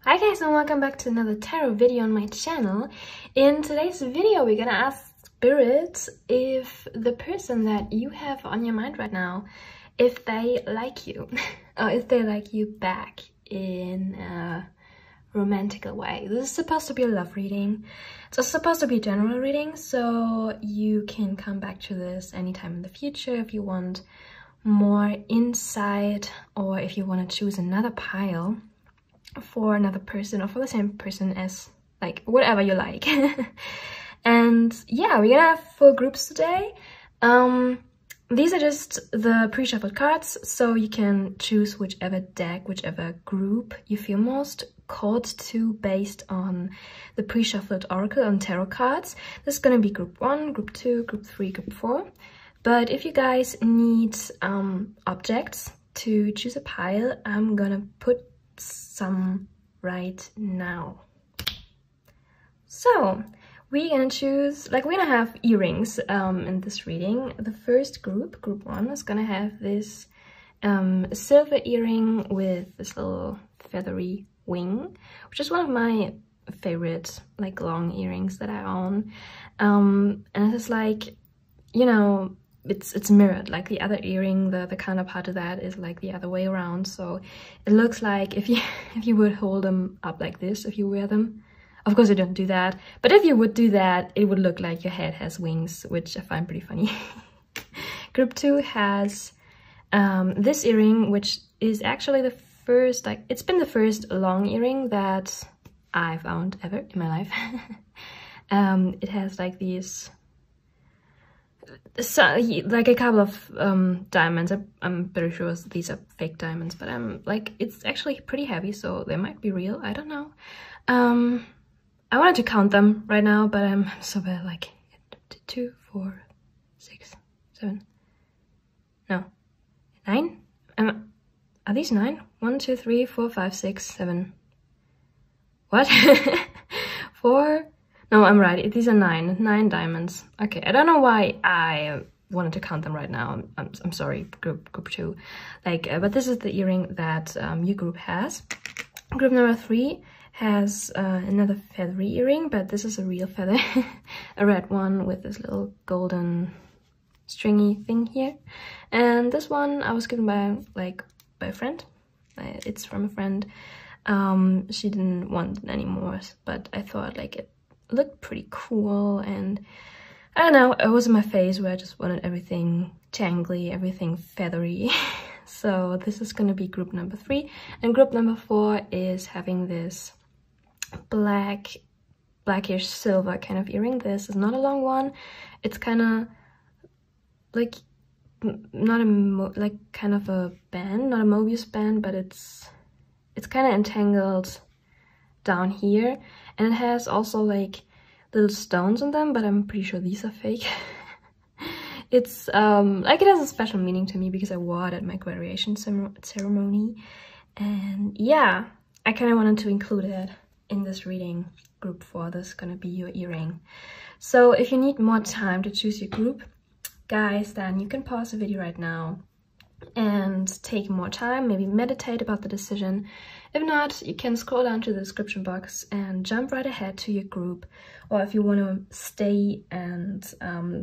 Hi guys, and welcome back to another tarot video on my channel. In today's video we're gonna ask Spirit if the person that you have on your mind right now, if they like you or if they like you back in a romantic way. This is supposed to be a love reading. It's also supposed to be a general reading, so you can come back to this anytime in the future if you want more insight, or if you want to choose another pile for another person or for the same person, as like whatever you like. And yeah, we're gonna have 4 groups today. These are just the pre-shuffled cards, so you can choose whichever deck, whichever group you feel most called to based on the pre-shuffled oracle and tarot cards. This is gonna be group 1, group 2, group 3, group 4. But if you guys need objects to choose a pile, I'm gonna put some right now. So we're gonna choose, like, we're gonna have earrings in this reading. The first group, group 1, is gonna have this silver earring with this little feathery wing, which is one of my favorite like long earrings that I own. And it's like, you know, it's mirrored, like the other earring, the counterpart to that is like the other way around, so it looks like if you would hold them up like this, if you wear them. Of course you don't do that, but if you would do that, it would look like your head has wings, which I find pretty funny. Group 2 has this earring, which is actually the first, like, it's been the first long earring that I've owned ever in my life. It has like these, so like a couple of diamonds. I'm pretty sure these are fake diamonds, but like, it's actually pretty heavy, so they might be real, I don't know. I wanted to count them right now, but I'm so bad. Like 2, 4, 6, 7, no, 9. Are these 9? 1, 2, 3, 4, 5, 6, 7. What? 4. No, I'm right. These are 9 diamonds. Okay, I don't know why I wanted to count them right now. I'm sorry, group 2. Like, but this is the earring that your group has. Group number 3 has another feathery earring, but this is a real feather, a red one with this little golden stringy thing here. And this one I was given by a friend. It's from a friend. She didn't want it anymore, but I thought like it looked pretty cool, and I don't know, it was in my phase where I just wanted everything jangly, everything feathery. So this is gonna be group number 3, and group number 4 is having this blackish silver kind of earring. This is not a long one. It's kind of like not a kind of a band, not a Mobius band, but it's kind of entangled down here, and it has also like little stones on them, but I'm pretty sure these are fake. It's like, it has a special meaning to me because I wore it at my graduation ceremony, and yeah, I kind of wanted to include it in this reading. Group 4, this is gonna be your earring. So if you need more time to choose your group, guys, then you can pause the video right now and take more time, maybe meditate about the decision. If not, you can scroll down to the description box and jump right ahead to your group, or if you want to stay and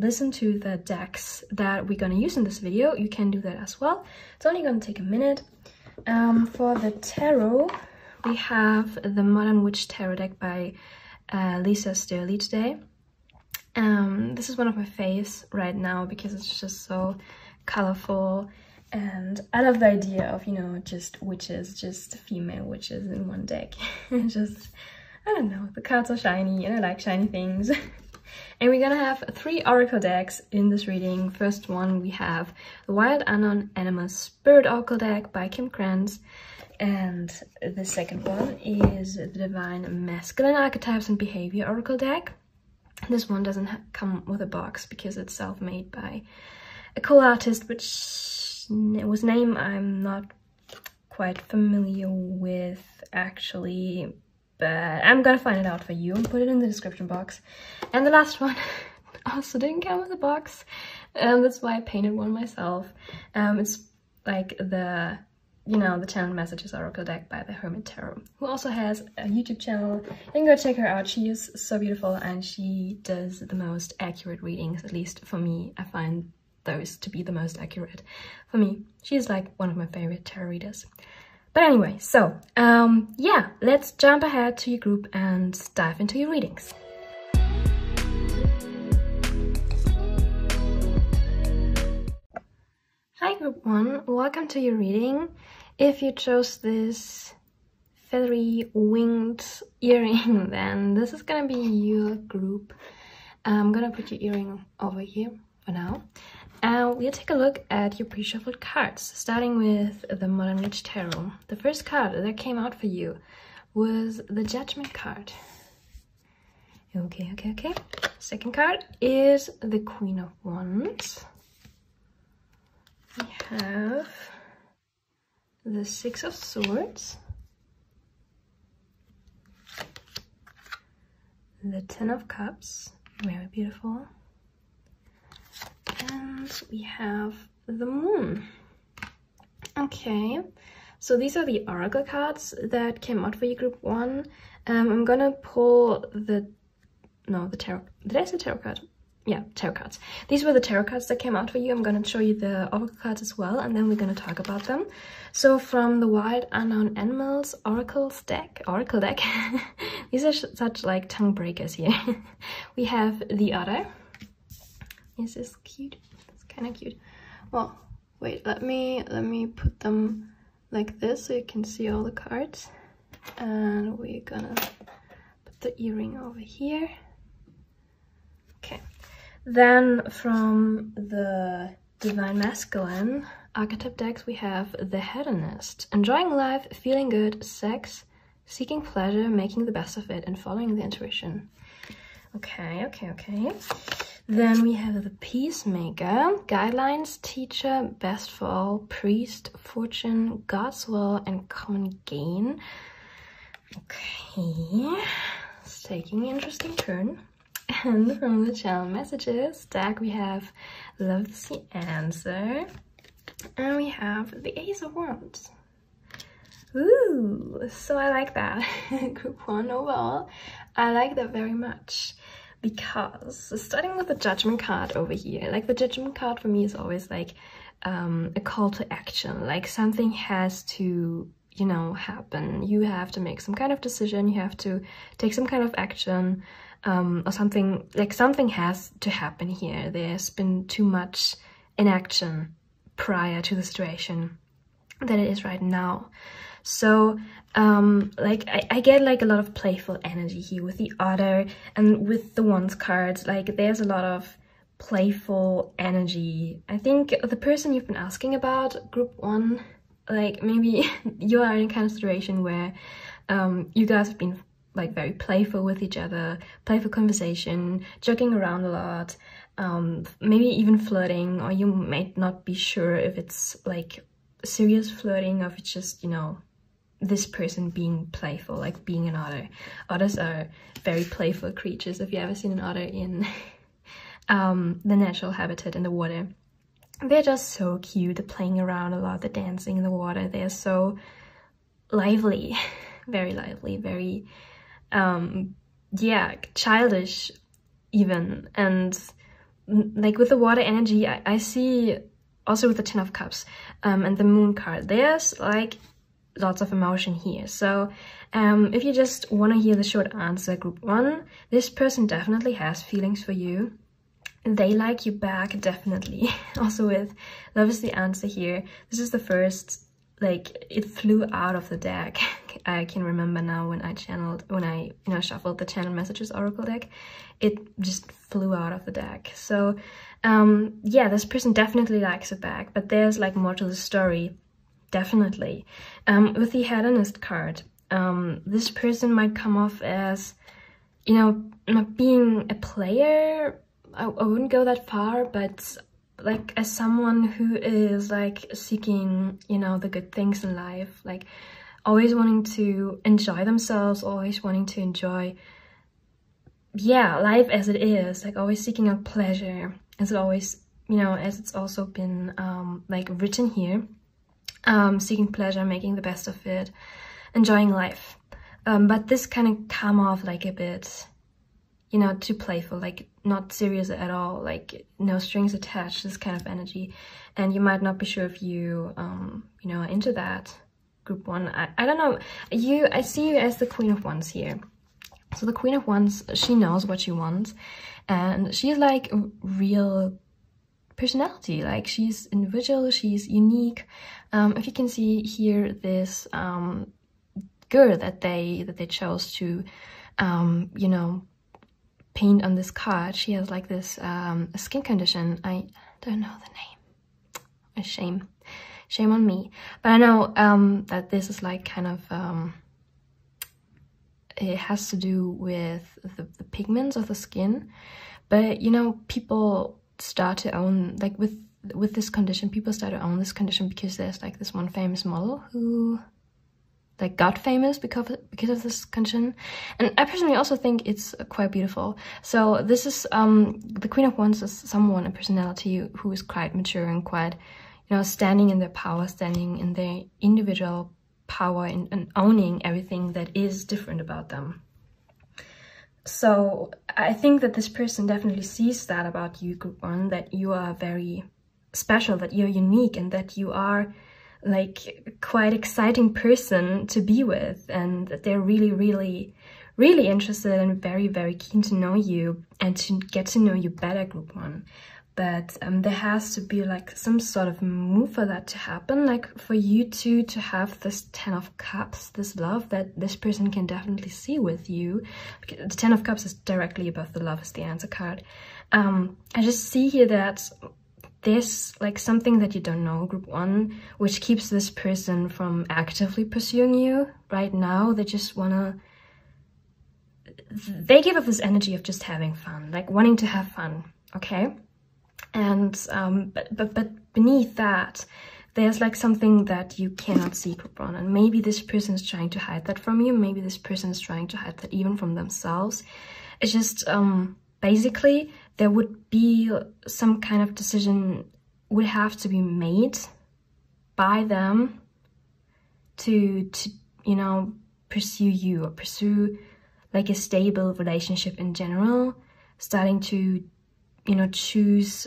listen to the decks that we're going to use in this video, you can do that as well. It's only going to take a minute. For the tarot, we have the Modern Witch Tarot deck by Lisa Sturley today. This is one of my faves right now because it's just so colorful, and I love the idea of, you know, just witches, just female witches in one deck. Just, I don't know, the cards are shiny and I like shiny things. And we're gonna have 3 oracle decks in this reading. First one, we have the Wild Unknown Animals Spirit Oracle deck by Kim Krantz. And the second one is the Divine Masculine Archetypes and Behavior Oracle deck. This one doesn't come with a box because it's self-made by a cool artist, whose name I'm not quite familiar with actually, but I'm gonna find it out for you and put it in the description box. And the last one also didn't come with a box, that's why I painted one myself. It's like the you know, the channel Messages Oracle deck by the Hermit Tarot, who also has a YouTube channel. You can go check her out. She is so beautiful and she does the most accurate readings, at least for me. I find those to be the most accurate for me. She's like one of my favorite tarot readers. But anyway, so yeah, let's jump ahead to your group and dive into your readings. Hi group 1, welcome to your reading. If you chose this feathery winged earring, then this is gonna be your group. I'm gonna put your earring over here for now. We'll take a look at your pre-shuffled cards, starting with the Modern Age Tarot. The first card that came out for you was the Judgment card. Okay. Second card is the Queen of Wands. We have the Six of Swords, the Ten of Cups, very beautiful, and we have the Moon. Okay, so these are the Oracle cards that came out for you, group 1. I'm gonna pull the tarot. Did I say tarot card? Yeah, tarot cards. These were the tarot cards that came out for you. I'm going to show you the oracle cards as well, and then we're going to talk about them. So from the Wild Unknown Animals oracle deck, these are such like tongue breakers here. We have the Otter. Is this cute? It's kind of cute. Well, wait, let me put them like this so you can see all the cards. And we're gonna put the earring over here. Okay. Then from the Divine Masculine archetype decks, we have the Hedonist. Enjoying life, feeling good, sex, seeking pleasure, making the best of it, and following the intuition. Okay. Then we have the Peacemaker, Guidelines, Teacher, Best for All, Priest, Fortune, God's Will, and Common Gain. Okay, it's taking an interesting turn. And from the channel Messages deck, we have Love's the Answer, and we have the Ace of Wands. Ooh, so I like that. Group 1 overall, I like that very much, because starting with the Judgment card over here, like the Judgment card for me is always like a call to action, like something has to, you know, happen. You have to make some kind of decision, you have to take some kind of action. Or something, like something has to happen here. There's been too much inaction prior to the situation that it is right now. So like I get like a lot of playful energy here with the Otter and with the Wands cards. Like there's a lot of playful energy. I think the person you've been asking about, group 1, like maybe you are in a kind of situation where you guys have been like very playful with each other, playful conversation, joking around a lot, maybe even flirting, or you might not be sure if it's like serious flirting or if it's just, you know, this person being playful, like being an otter. Otters are very playful creatures. If you ever seen an otter in the natural habitat in the water, they're just so cute. They're playing around a lot, they're dancing in the water, they're so lively, very lively, very yeah, childish even. And like with the water energy, I see also with the Ten of Cups and the Moon card, there's like lots of emotion here. So if you just want to hear the short answer, group 1, this person definitely has feelings for you. They like you back, definitely. Also with Love is the Answer here, this is the first, like, it flew out of the deck. I can remember now when I shuffled the channel Messages Oracle deck, it just flew out of the deck. So yeah, this person definitely likes it back, but there's like more to the story, definitely. With the Hedonist card, this person might come off as, you know, not being a player. I wouldn't go that far, but like as someone who is like seeking, you know, the good things in life, like always wanting to enjoy themselves, always wanting to enjoy, yeah, life as it is, like always seeking out pleasure, as it always, you know, as it's also been like written here. seeking pleasure, making the best of it, enjoying life. But this kind of come off like a bit, you know, too playful, like not serious at all, like no strings attached, this kind of energy. And you might not be sure if you, you know, are into that. Group 1, I don't know. I see you as the Queen of Wands here. So the Queen of Wands, she knows what she wants, and she's like a real personality. Like she's individual, she's unique. If you can see here, this girl that they chose to, you know, paint on this card. She has like this skin condition. I don't know the name. A shame on me. But I know that this is like kind of it has to do with the pigments of the skin. But you know, people start to own, like with this condition, people start to own this condition because there's like this one famous model who like got famous because of this condition. And I personally also think it's quite beautiful. So this is the Queen of Wands is someone, a personality who is quite mature and quite, you know, standing in their power, standing in their individual power, and owning everything that is different about them. So I think that this person definitely sees that about you, Group 1, that you are very special, that you're unique, and that you are like quite exciting person to be with, and that they're really interested and very keen to know you and to get to know you better, Group 1. But there has to be like some sort of move for that to happen, like for you two to have this 10 of Cups, this love that this person can definitely see with you. The 10 of Cups is directly above the Love is the Answer card. I just see here that there's like something that you don't know, Group 1, which keeps this person from actively pursuing you right now. They just wanna, they give up this energy of just having fun, like wanting to have fun, okay? And but beneath that, there's like something that you cannot see, Group 1, and maybe this person is trying to hide that from you. Maybe this person is trying to hide that even from themselves. It's just basically there would be some kind of decision would have to be made by them to you know, pursue you, or pursue like a stable relationship in general, starting to, you know, choose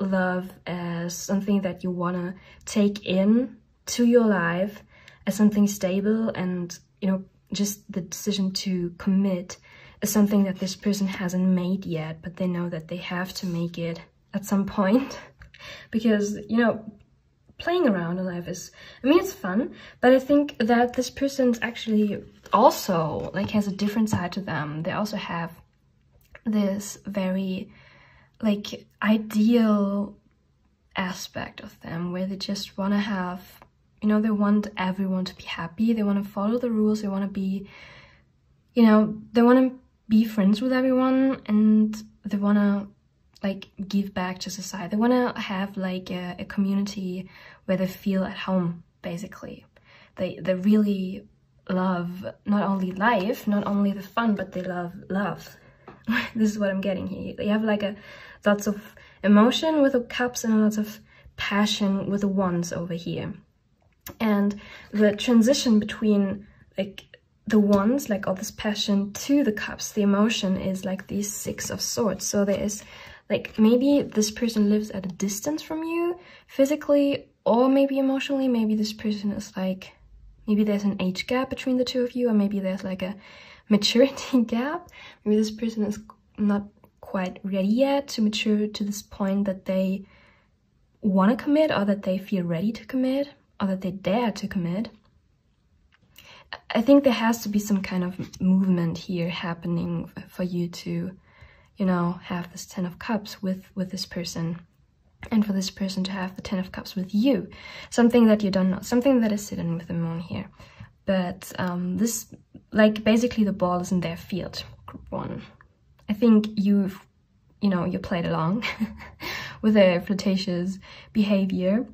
love as something that you want to take in to your life, as something stable. And you know, just the decision to commit is something that this person hasn't made yet, but they know that they have to make it at some point. Because, you know, playing around in life is, I mean, it's fun, but I think that this person's actually also like has a different side to them. They also have this very like ideal aspect of them where they just want to have, you know, they want everyone to be happy, they want to follow the rules, they want to be, you know, they want to be friends with everyone, and they want to like give back to society. They want to have like a community where they feel at home, basically. They really love not only life, not only the fun, but they love. This is what I'm getting here. They have like lots of emotion with the Cups and lots of passion with the Wands over here. And the transition between like the Wands, like all this passion, to the Cups, the emotion is like these 6 of Swords. So there is like, maybe this person lives at a distance from you physically or maybe emotionally. Maybe this person is like, maybe there's an age gap between the two of you, or maybe there's like a maturity gap. Maybe this person is not quite ready yet to mature to this point that they want to commit, or that they feel ready to commit, or that they dare to commit. I think there has to be some kind of movement here happening for you to, you know, have this 10 of Cups with this person, and for this person to have the 10 of Cups with you. Something that you don't know, something that is sitting with the Moon here. But this, like, basically the ball is in their field, Group 1. I think you played along with their flirtatious behavior,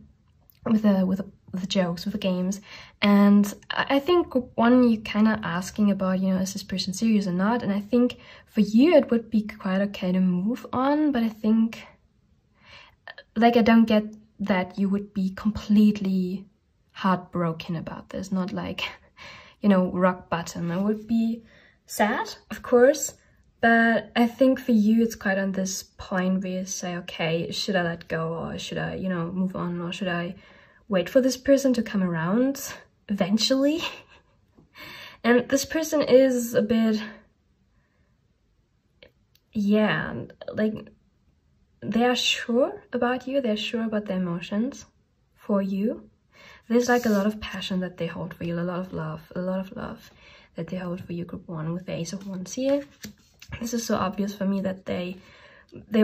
with the jokes, with the games. And I think Group 1, you're kind of asking about, you know, is this person serious or not? And I think for you it would be quite okay to move on, but I think, like, I don't get that you would be completely heartbroken about this, not like, you know, rock bottom. I would be sad, of course, but I think for you it's quite on this point where you say, okay, should I let go, or should I, you know, move on, or should I wait for this person to come around eventually? And this person is a bit, yeah, like, they are sure about you, they're sure about their emotions for you. There's like a lot of passion that they hold for you, a lot of love that they hold for you, group 1, with the Ace of Wands here. This is so obvious for me that they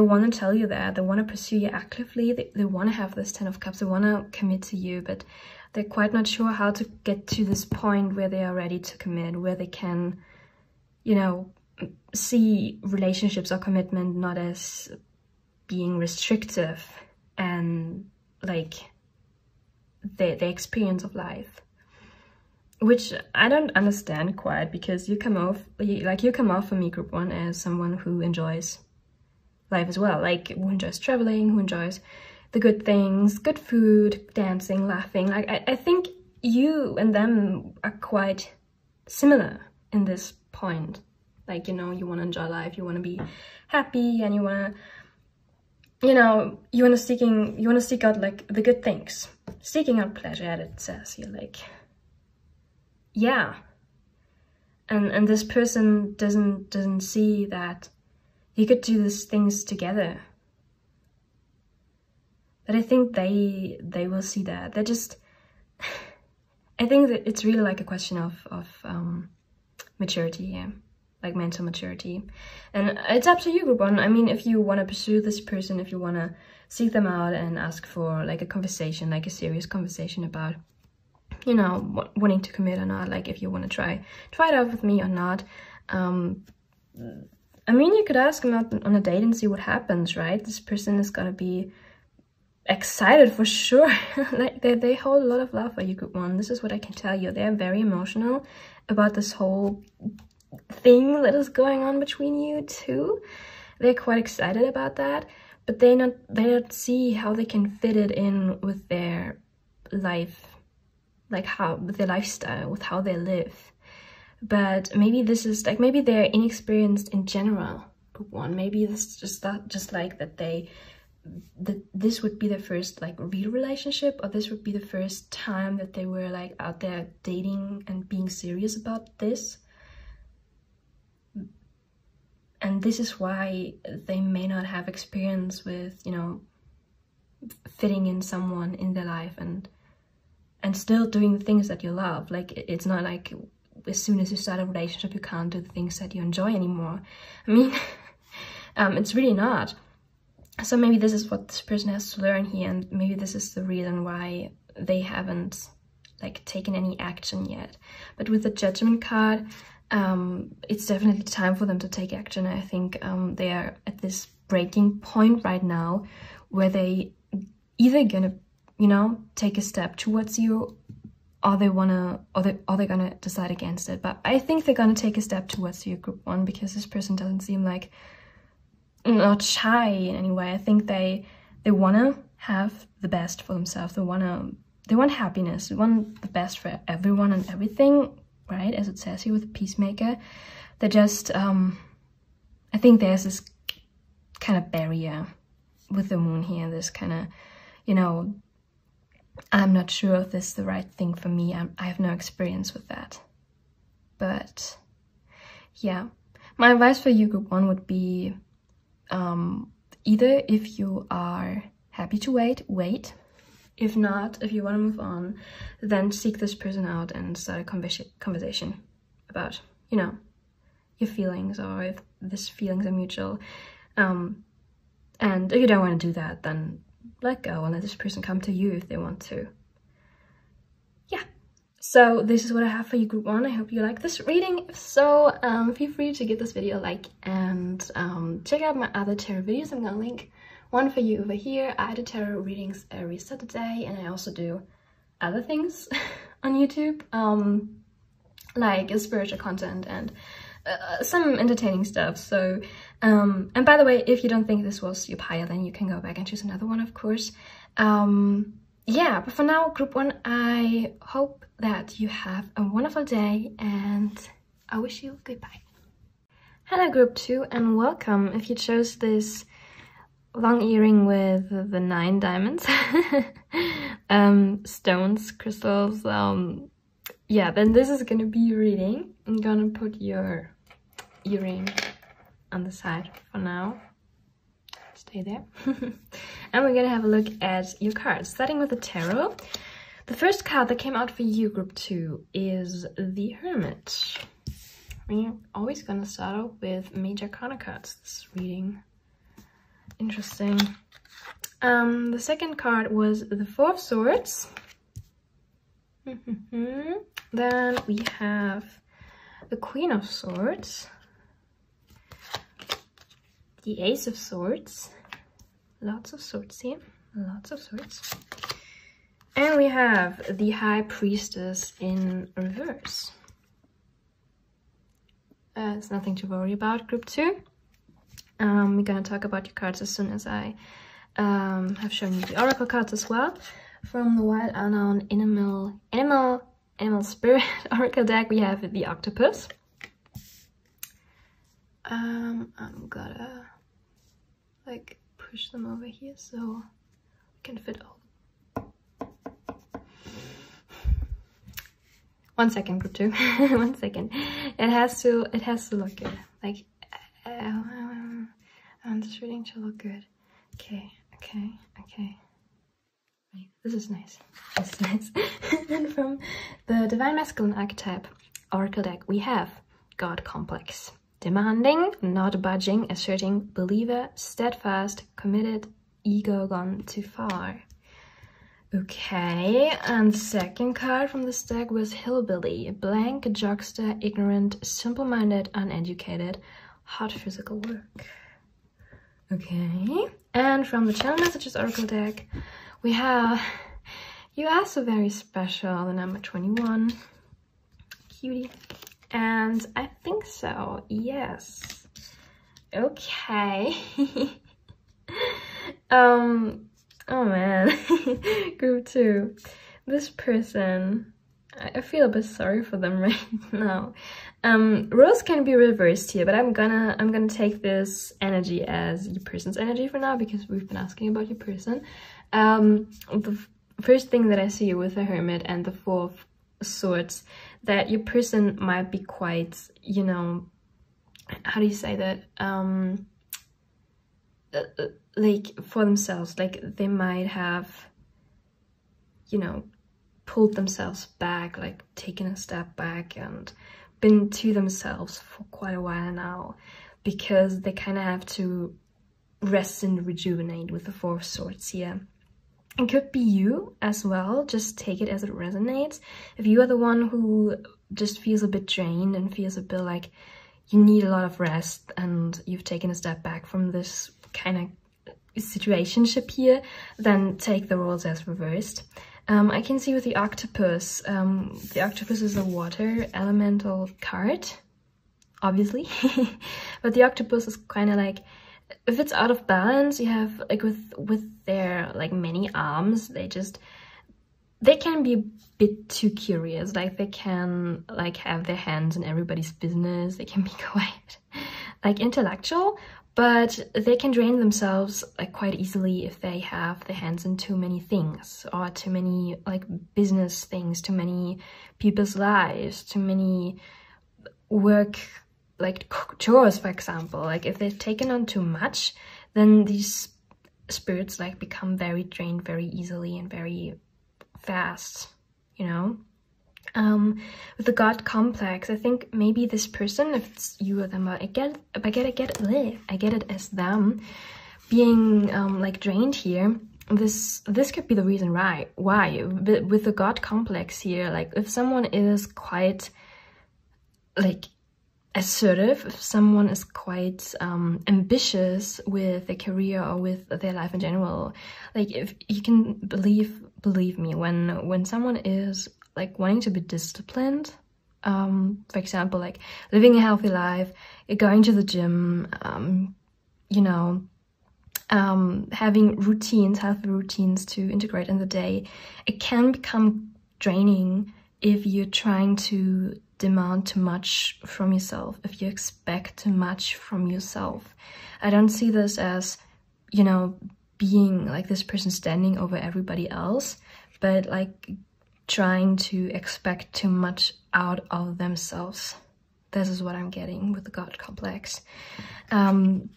want to tell you that, they want to pursue you actively, they want to have this 10 of Cups, they want to commit to you, but they're quite not sure how to get to this point where they are ready to commit, where they can, you know, see relationships or commitment not as being restrictive and like the experience of life, which I don't understand quite, because you come off for me, group 1, as someone who enjoys life as well, like who enjoys traveling, who enjoys the good things, good food, dancing, laughing. Like I think you and them are quite similar in this point. Like, you know, you want to enjoy life, you want to be happy, and you want to, you know, you want to seek out like the good things, seeking out pleasure, as it says here, like, yeah. And this person doesn't see that you could do these things together. But I think they will see that. They're just, I think that it's really like a question of maturity here, like mental maturity. And it's up to you, group 1. I mean, if you want to pursue this person, if you want to seek them out and ask for like a conversation, like a serious conversation about, you know, wanting to commit or not, like if you want to try it out with me or not. I mean, you could ask them out on a date and see what happens, right? This person is gonna be excited for sure. Like they hold a lot of love for you, group 1. This is what I can tell you. They're very emotional about this whole thing that is going on between you two. They're quite excited about that, but they don't see how they can fit it in with their life, like with their lifestyle, with how they live. But maybe this is like, maybe they're inexperienced in general, group 1. Maybe this is just like that this would be their first like real relationship, or this would be the first time that they were like out there dating and being serious about this. And this is why they may not have experience with, you know, fitting in someone in their life and still doing the things that you love. Like, it's not like as soon as you start a relationship you can't do the things that you enjoy anymore. I mean, it's really not. So maybe this is what this person has to learn here, and maybe this is the reason why they haven't like taken any action yet. But with the Judgment card, it's definitely time for them to take action. I think they are at this breaking point right now where they either gonna, you know, take a step towards you, or they're gonna decide against it. But I think they're gonna take a step towards you, group 1, because this person doesn't seem like not shy in any way. I think they want to have the best for themselves. They want happiness. They want the best for everyone and everything, right? As it says here with the Peacemaker. They just I think there's this kind of barrier with the Moon here, this kind of, you know, I'm not sure if this is the right thing for me. I have no experience with that. But yeah, my advice for you, group 1, would be either if you are happy to wait. If not, if you want to move on, then seek this person out and start a conversation about, you know, your feelings, or if these feelings are mutual. And if you don't want to do that, then let go and let this person come to you if they want to. Yeah. So this is what I have for you, group 1. I hope you like this reading. If so, feel free to give this video a like, and check out my other tarot videos. I'm gonna link one for you over here. I do tarot readings every Saturday, and I also do other things on YouTube, like spiritual content and some entertaining stuff. So and by the way, if you don't think this was your pile, then you can go back and choose another one, of course. Yeah, but for now, group 1, I hope that you have a wonderful day, and I wish you goodbye. Hello group 2, and welcome. If you chose this long earring with the 9 diamonds, stones, crystals, yeah, then this is gonna be your reading. I'm gonna put your earring on the side for now. Stay there. And we're gonna have a look at your cards, starting with the tarot. The first card that came out for you, group 2, is the Hermit. We're always gonna start off with major arcana cards this reading. Interesting. The second card was the 4 of Swords. Then we have the Queen of Swords, the Ace of Swords, lots of swords here, lots of swords, and we have the High Priestess in reverse. It's nothing to worry about, group 2. We're gonna talk about your cards as soon as I have shown you the oracle cards as well. From the Wild Unknown Animal Spirit Oracle deck, we have the Octopus. I'm gonna like push them over here so we can fit all. 1 second, group 2. 1 second. It has to look good. Like I want this reading to look good. Okay. This is nice. This is nice. And from the Divine Masculine Archetype Oracle deck, we have God Complex. Demanding, not budging, asserting, believer, steadfast, committed, ego gone too far. Okay, and the second card from this deck was Hillbilly. Blank, jokester, ignorant, simple-minded, uneducated, hard physical work. Okay, and from the Channel Messages Oracle deck, we have You Are So Very Special, the number 21. Cutie. And I think so, yes. Okay. Oh man. Group 2. This person, I feel a bit sorry for them right now. Roles can be reversed here, but I'm gonna take this energy as your person's energy for now, because we've been asking about your person. The first thing that I see with the Hermit and the 4 of Swords, that your person might be quite, you know, how do you say that, like for themselves, like they might have, you know, pulled themselves back, like taken a step back and been to themselves for quite a while now, because they kind of have to rest and rejuvenate with the 4 of Swords here. It could be you as well, just take it as it resonates. If you are the one who just feels a bit drained and feels a bit like you need a lot of rest and you've taken a step back from this kind of situationship here, then take the roles as reversed. I can see with the Octopus, the Octopus is a water elemental card, obviously, but the Octopus is kind of like, if it's out of balance, you have like with their like many arms, they can be a bit too curious, like they can like have their hands in everybody's business, they can be quite like intellectual, but they can drain themselves like quite easily if they have their hands in too many things, or too many like business things, too many people's lives, too many work, like chores, for example. Like if they've taken on too much, then these spirits like become very drained very easily and very fast, you know. With the God Complex, I think maybe this person, if it's you or them, I get it as them being like drained here. This could be the reason why. With the God Complex here, like if someone is quite like assertive, if someone is quite ambitious with their career or with their life in general, like if you can believe me, when someone is like wanting to be disciplined, For example, like living a healthy life, going to the gym, you know, having routines, healthy routines to integrate in the day. It can become draining if you're trying to demand too much from yourself, if you expect too much from yourself. I don't see this as, you know, being like this person standing over everybody else, but like trying to expect too much out of themselves. This is what I'm getting with the God complex. And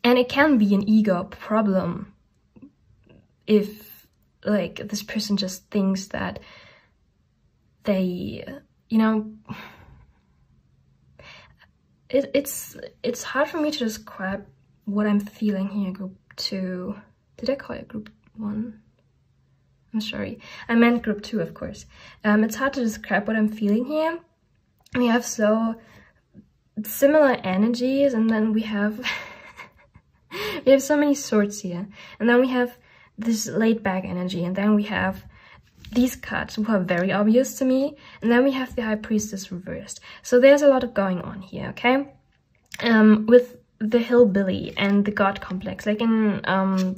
it can be an ego problem if like this person just thinks that they, you know, it's hard for me to describe what I'm feeling here. Group 2. Did I call it group 1? I'm sorry, I meant group 2, of course. It's hard to describe what I'm feeling here. We have so similar energies, and then we have we have so many swords here, and then we have this laid back energy, and then we have these cards who are very obvious to me, and then we have the High Priestess reversed. So there's a lot of going on here, okay? With the hillbilly and the God complex, like in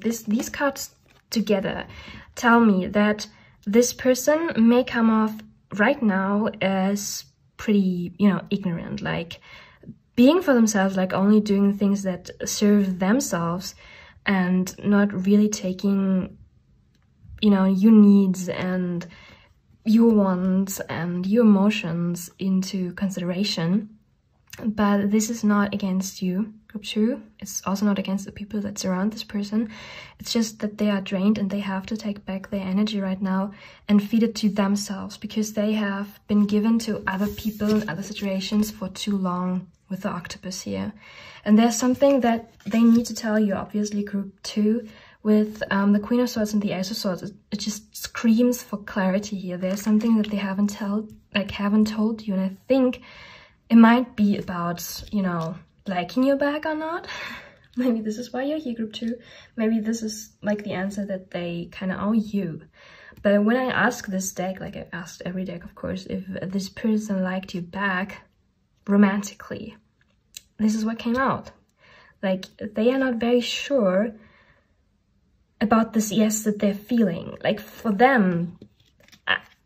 these cards together tell me that this person may come off right now as pretty, you know, ignorant, like being for themselves, like only doing things that serve themselves and not really taking, you know, your needs and your wants and your emotions into consideration. But this is not against you, group 2. It's also not against the people that surround this person. It's just that they are drained and they have to take back their energy right now and feed it to themselves, because they have been given to other people and other situations for too long with the octopus here. And there's something that they need to tell you, obviously, group 2. With the Queen of Swords and the Ace of Swords, it just screams for clarity here. There's something that they haven't told you, and I think it might be about, you know, liking you back or not. Maybe this is why you're here, group 2. Maybe this is like the answer that they kind of owe you. But when I asked this deck, like I asked every deck, of course, if this person liked you back romantically, this is what came out. Like, they are not very sure about this yes that they're feeling. Like, for them,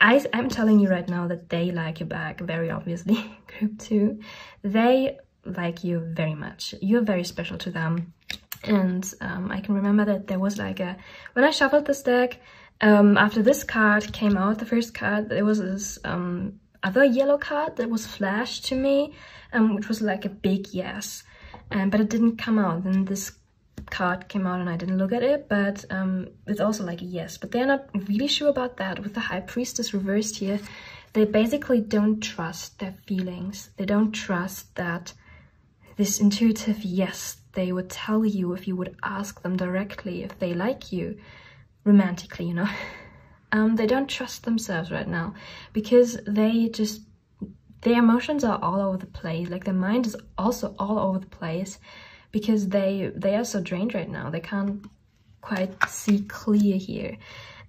I'm telling you right now that they like you back, very obviously, group 2. They like you very much. You're very special to them. And I can remember that there was like when I shuffled this deck, after this card came out, the first card, there was this other yellow card that was flashed to me, which was like a big yes. But it didn't come out. Then this card came out and I didn't look at it, but it's also like a yes. But they're not really sure about that. With the High Priestess reversed here, they basically don't trust their feelings. They don't trust that this intuitive yes they would tell you if you would ask them directly if they like you romantically, you know. They don't trust themselves right now, because their emotions are all over the place. Like, their mind is also all over the place, because they are so drained right now. They can't quite see clear here.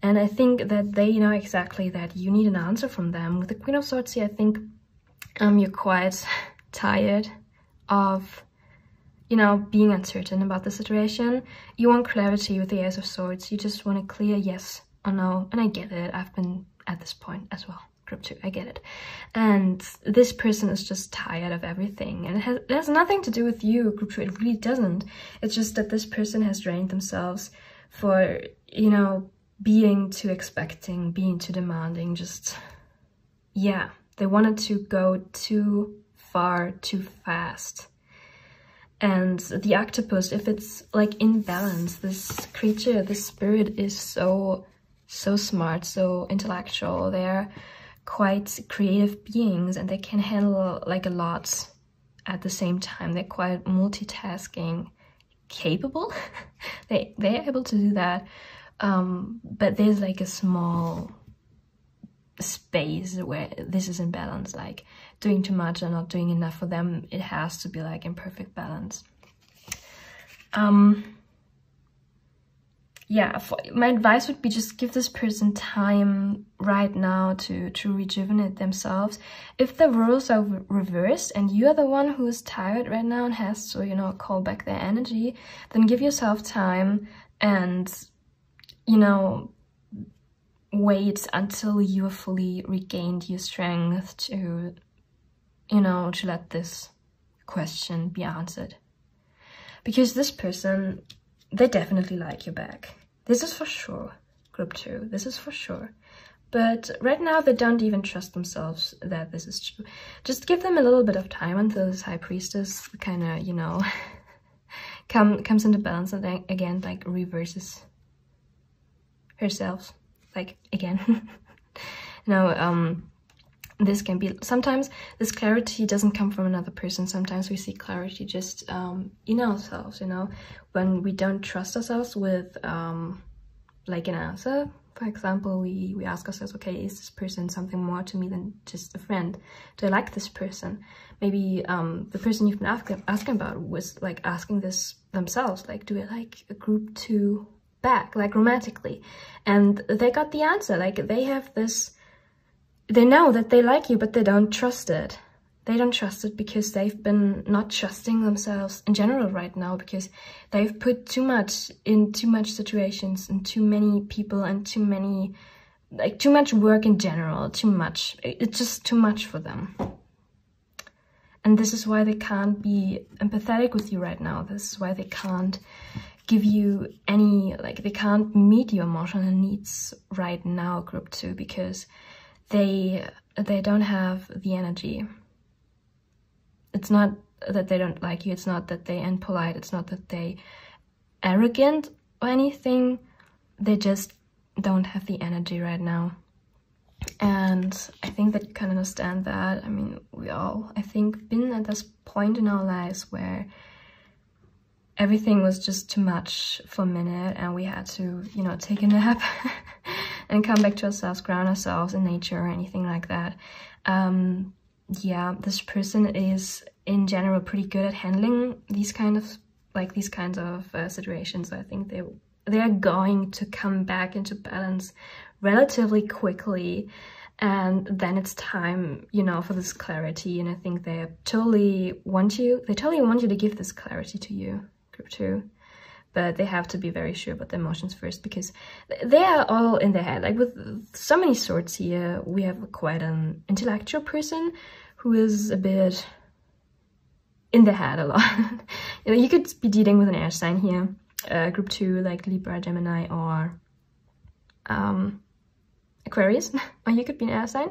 And I think that they know exactly that you need an answer from them. With the Queen of Swords here, I think you're quite tired of, you know, being uncertain about the situation. You want clarity with the Ace of Swords. You just want a clear yes or no. And I get it. I've been at this point as well. Group 2, I get it. And this person is just tired of everything, and it has nothing to do with you, group 2. It really doesn't. It's just that this person has drained themselves for, you know, being too expecting, being too demanding. Just, yeah, they wanted to go too far, too fast. And the octopus, if it's like in balance, this creature, this spirit is so smart, so intellectual. They're quite creative beings, and they can handle like a lot at the same time. They're quite multitasking capable. They're able to do that, but there's like a small space where this is in balance, like doing too much and not doing enough. For them, it has to be like in perfect balance. yeah, my advice would be just give this person time right now to rejuvenate themselves. If the roles are reversed and you are the one who is tired right now and has to, you know, call back their energy, then give yourself time and, you know, wait until you have fully regained your strength to, you know, to let this question be answered. Because this person, they definitely like you back. This is for sure, group 2, this is for sure. But right now they don't even trust themselves that this is true. Just give them a little bit of time until this high priestess kind of, you know, comes into balance and then again, like, reverses herself, like, again. This can be, sometimes this clarity doesn't come from another person. Sometimes we see clarity just in ourselves, you know, when we don't trust ourselves with like an answer. For example, we ask ourselves, okay, is this person something more to me than just a friend? Do I like this person? Maybe the person you've been asking about was like asking this themselves, like, do I like a group 2 back, like romantically? And they got the answer, like, they have this, they know that they like you, but they don't trust it. They don't trust it because they've been not trusting themselves in general right now, because they've put too much in too much situations and too many people and too many, like, too much work in general, too much. It's just too much for them. And this is why they can't be empathetic with you right now. This is why they can't give you any, like, they can't meet your emotional needs right now, group 2, because they don't have the energy. It's not that they don't like you, it's not that they impolite, it's not that they arrogant or anything. They just don't have the energy right now. And I think that you can understand that. I mean, we all, I think, been at this point in our lives where everything was just too much for a minute and we had to, you know, take a nap and come back to ourselves, ground ourselves in nature or anything like that. Yeah, this person is in general pretty good at handling these kinds of situations. I think they are going to come back into balance relatively quickly, and then it's time, you know, for this clarity. And I think they totally want you to give this clarity to you, group 2. But they have to be very sure about the emotions first, because they are all in their head. Like, with so many swords here, we have quite an intellectual person who is a bit in their head a lot. You know, you could be dealing with an air sign here, group 2, like Libra, Gemini, or Aquarius, or you could be an air sign,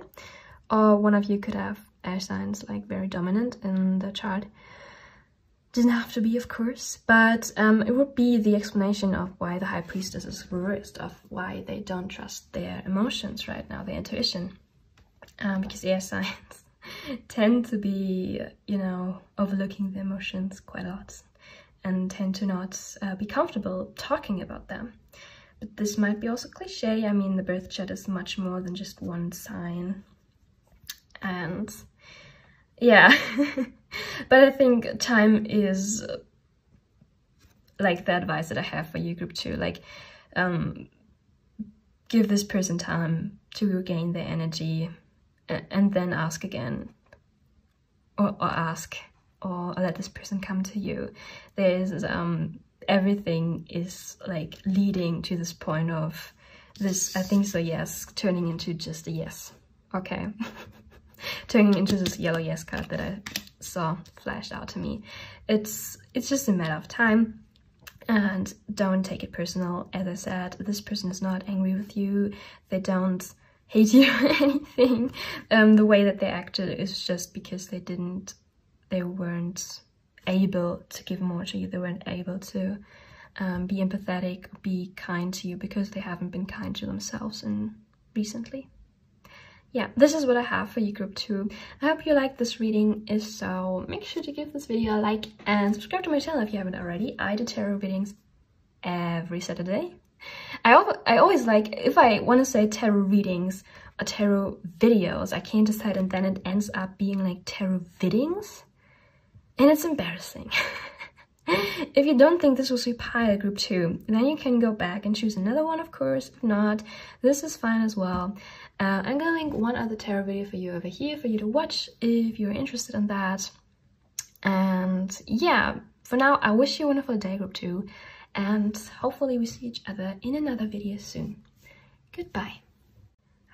or one of you could have air signs like very dominant in the chart. Doesn't have to be, of course, but it would be the explanation of why the high priestess is reversed, of why they don't trust their emotions right now, their intuition, because air signs tend to be, you know, overlooking their emotions quite a lot and tend to not be comfortable talking about them. But this might be also cliche. I mean, the birth chart is much more than just one sign, and yeah. But I think time is, like, the advice that I have for you, group 2. Like, give this person time to regain their energy, and then ask again, or ask, or let this person come to you. There's everything is, like, leading to this point of this, I think so, yes, turning into just a yes. Okay. Turning into this yellow yes card that I saw flashed out to me. It's just a matter of time, and don't take it personal. As I said, this person is not angry with you. They don't hate you or anything. The way that they acted is just because they weren't able to give more to you. They weren't able to be empathetic, be kind to you, because they haven't been kind to themselves recently. Yeah, this is what I have for you, group 2. I hope you liked this reading. If so, make sure to give this video a like and subscribe to my channel if you haven't already. I do tarot readings every Saturday. I always, like, if I want to say tarot readings or tarot videos, I can't decide, and then it ends up being like tarot vidings, and it's embarrassing. If you don't think this will sweep high at group 2, then you can go back and choose another one, of course. If not, this is fine as well. I'm gonna link one other tarot video for you over here for you to watch if you're interested in that. And yeah, for now, I wish you a wonderful day, group 2, and hopefully we see each other in another video soon. Goodbye.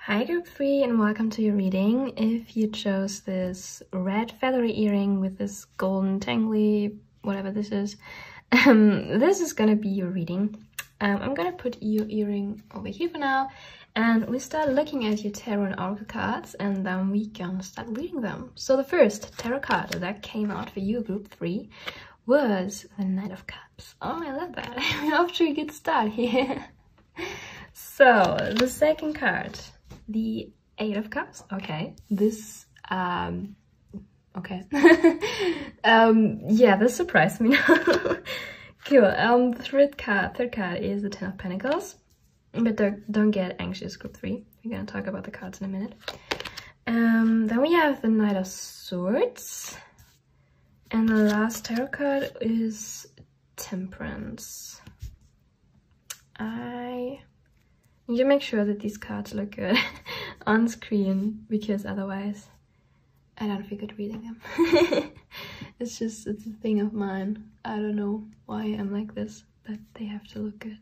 Hi group 3, and welcome to your reading. If you chose this red feathery earring with this golden tangly, whatever this is gonna be your reading. I'm gonna put your earring over here for now, and we start looking at your tarot and oracle cards, and then we can start reading them. So the first tarot card that came out for you, group 3, was the Knight of Cups. Oh, I love that. We're off to a good start here. So the second card, the 8 of Cups. Okay, this okay. Yeah, this surprised me. Cool. Third card is the 10 of Pentacles. But don't get anxious, group 3. We're gonna talk about the cards in a minute. Then we have the Knight of Swords. And the last tarot card is Temperance. I need to make sure that these cards look good on screen, because otherwise I don't feel good reading them. it's a thing of mine. I don't know why I'm like this, but they have to look good.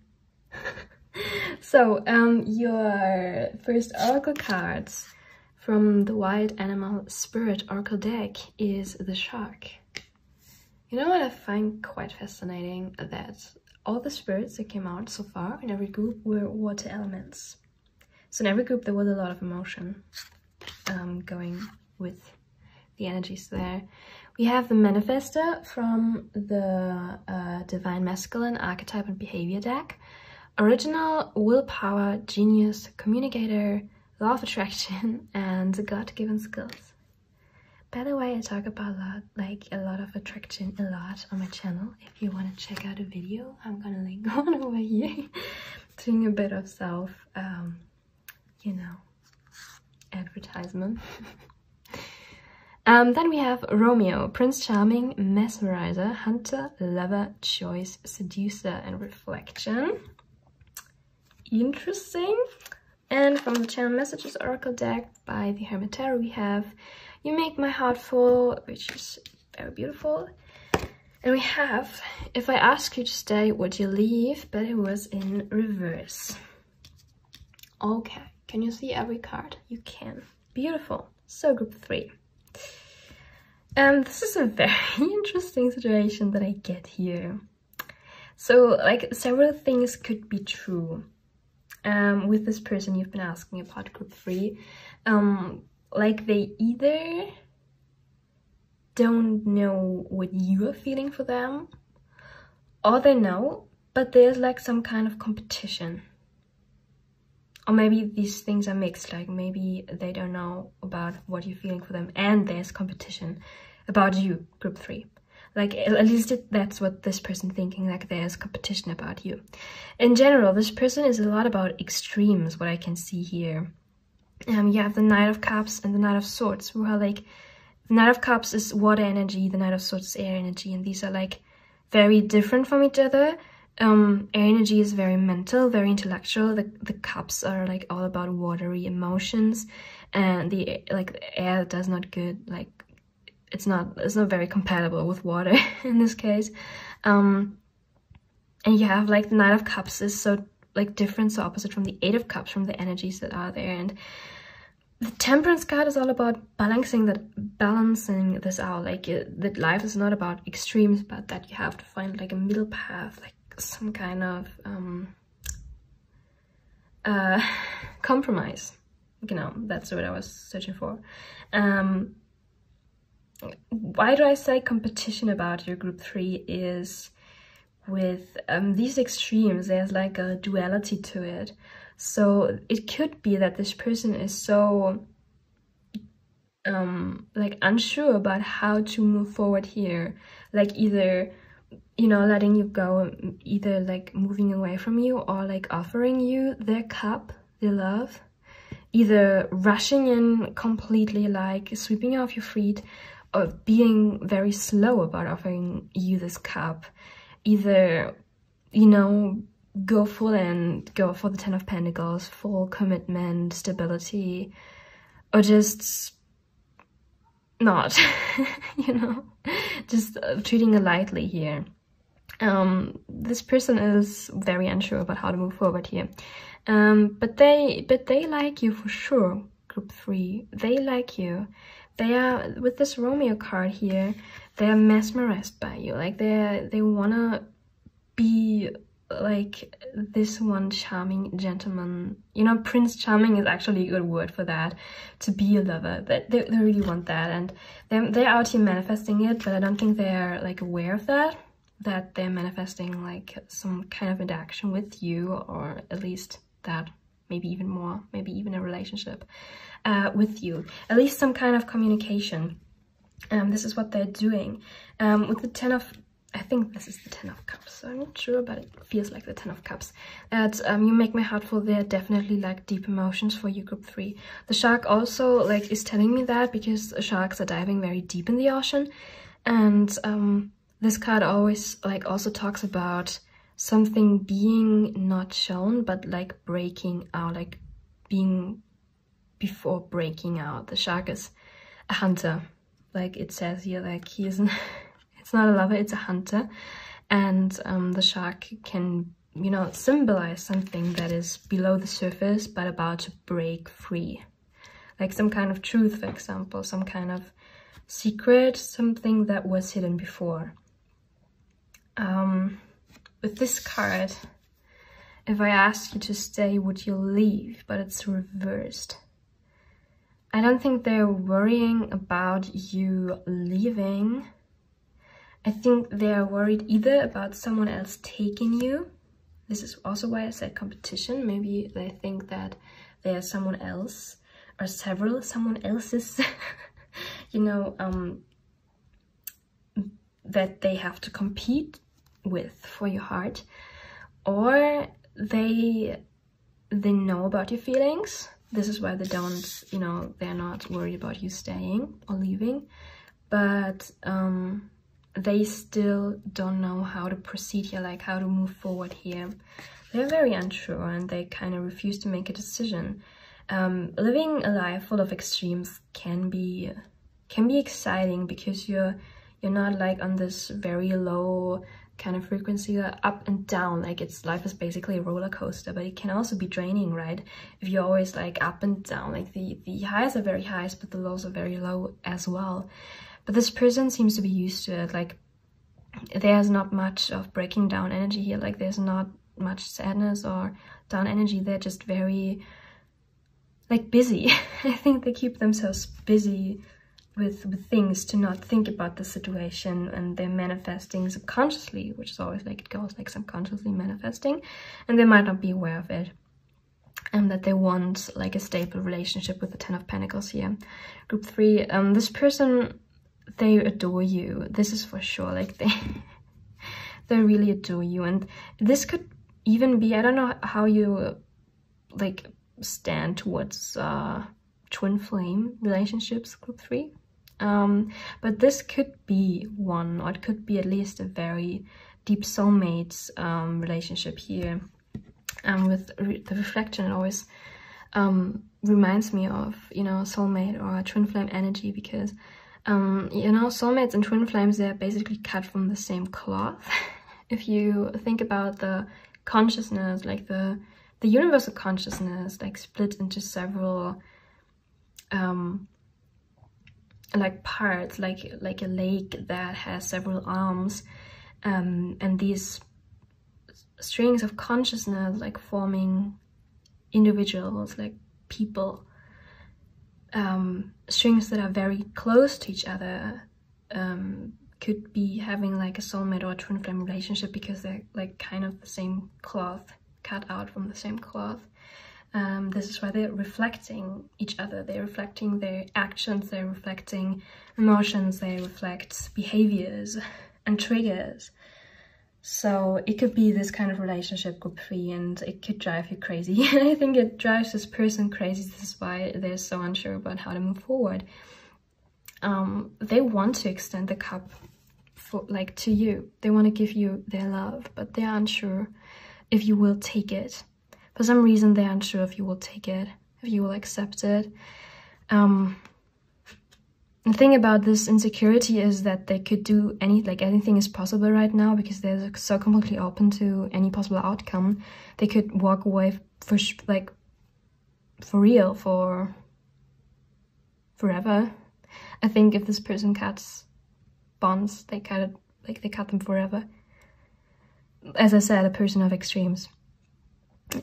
So, your first oracle cards from the Wild Animal Spirit Oracle deck is the Shark. You know what I find quite fascinating? That all the spirits that came out so far in every group were water elements. So in every group there was a lot of emotion going with the energies there. We have the Manifester from the Divine Masculine Archetype and Behavior deck. Original, willpower, genius, communicator, law of attraction, and God-given skills. By the way, I talk about a lot of attraction a lot on my channel. If you want to check out a video, I'm gonna link one over here. Doing a bit of self, you know, advertisement. Then we have Romeo, Prince Charming, Mesmerizer, Hunter, Lover, Choice, Seducer, and Reflection. Interesting. And from the Channel Messages Oracle deck by the Hermit Tarot, we have You Make My Heart Full, which is very beautiful. And we have If I Ask You to Stay, Would You Leave? But it was in reverse. Okay, can you see every card? You can. Beautiful. So group 3. And this is a very interesting situation that I get here. So, like, several things could be true. With this person you've been asking about, group 3, like they either don't know what you are feeling for them, or they know, but there's like some kind of competition. Or maybe these things are mixed, like maybe they don't know about what you're feeling for them and there's competition about you, group 3. Like, at least that's what this person thinking, like there's competition about you. In general, this person is a lot about extremes, what I can see here. You have the Knight of Cups and the Knight of Swords, who are like, the Knight of Cups is water energy, the Knight of Swords is air energy, and these are like very different from each other. Air energy is very mental, very intellectual. The cups are like all about watery emotions, and the air does not good, like it's not very compatible with water in this case. And you have like the Knight of Cups is so like different, so opposite from the 8 of Cups, from the energies that are there. And the Temperance card is all about balancing this out. Like that life is not about extremes, but that you have to find like a middle path, like some kind of compromise. You know, that's what I was searching for. Why do I say competition about your group 3 is with these extremes, there's like a duality to it. So it could be that this person is so like unsure about how to move forward here, like either, you know, letting you go, either like moving away from you, or like offering you their cup, their love, either rushing in completely, like sweeping off your feet, being very slow about offering you this cup. Either, you know, go full in, go for the Ten of Pentacles, full commitment, stability, or just not, you know, just treating it lightly here. This person is very unsure about how to move forward here, but they like you for sure. Group 3, they like you. They are, with this Romeo card here, they are mesmerized by you. Like they wanna be like this one charming gentleman. You know, Prince Charming is actually a good word for that. To be a lover, that they really want that, and they're out here manifesting it. But I don't think they're like aware of that they're manifesting like some kind of interaction with you, or at least that, maybe even more, maybe even a relationship with you, at least some kind of communication. This is what they're doing. With the I think this is the 10 of Cups, so I'm not sure, but it feels like the 10 of Cups. That you make my heart full. There definitely like deep emotions for you, Group 3. The shark also like is telling me that, because sharks are diving very deep in the ocean, and this card always like also talks about something being not shown, but like breaking out, like being before breaking out. The shark is a hunter, like it says here, like he isn't. It's not a lover, it's a hunter, and the shark can, you know, symbolize something that is below the surface but about to break free, like some kind of truth, for example, some kind of secret, something that was hidden before. With this card, if I ask you to stay, would you leave? But it's reversed. I don't think they're worrying about you leaving. I think they're worried either about someone else taking you. This is also why I said competition. Maybe they think that there's someone else or someone else's, you know, that they have to compete with for your heart, or they know about your feelings. This is why they don't, you know, they're not worried about you staying or leaving, but they still don't know how to proceed here, like how to move forward here. They're very unsure, and they kind of refuse to make a decision. Living a life full of extremes can be exciting, because you're not like on this very low kind of frequency, you're up and down. Like life is basically a roller coaster, but it can also be draining, right? If you're always like up and down, like the highs are very high, but the lows are very low as well. But this person seems to be used to it. Like there's not much of breaking down energy here. Like there's not much sadness or down energy. They're just very like busy. I think they keep themselves busy with things to not think about the situation, and they're manifesting subconsciously, which is always like it goes, like subconsciously manifesting, and they might not be aware of it, and that they want like a stable relationship with the 10 of Pentacles here. Group 3, this person, they adore you. This is for sure. Like they really adore you, and this could even be, I don't know how you like stand towards twin flame relationships, Group 3, but this could be one, or it could be at least a very deep soulmate relationship here. With the reflection, it always reminds me of, you know, soulmate or twin flame energy, because you know, soulmates and twin flames, they're basically cut from the same cloth. If you think about the consciousness, like the universal consciousness, like split into several like parts, like a lake that has several arms, and these strings of consciousness like forming individuals, like people, strings that are very close to each other, could be having like a soulmate or a twin flame relationship, because they're like kind of the same cloth, cut out from the same cloth. This is why they're reflecting each other. They're reflecting their actions, they're reflecting emotions, they reflect behaviors and triggers. So it could be this kind of relationship, Group 3, and it could drive you crazy. I think it drives this person crazy. This is why they're so unsure about how to move forward. they want to extend the cup for, like, to you. They want to give you their love, but they're unsure if you will take it. For some reason, they're unsure if you will take it, if you will accept it. The thing about this insecurity is that they could do anything is possible right now, because they're so completely open to any possible outcome. They could walk away for real, for forever. I think if this person cuts bonds, they cut them forever. As I said, a person of extremes.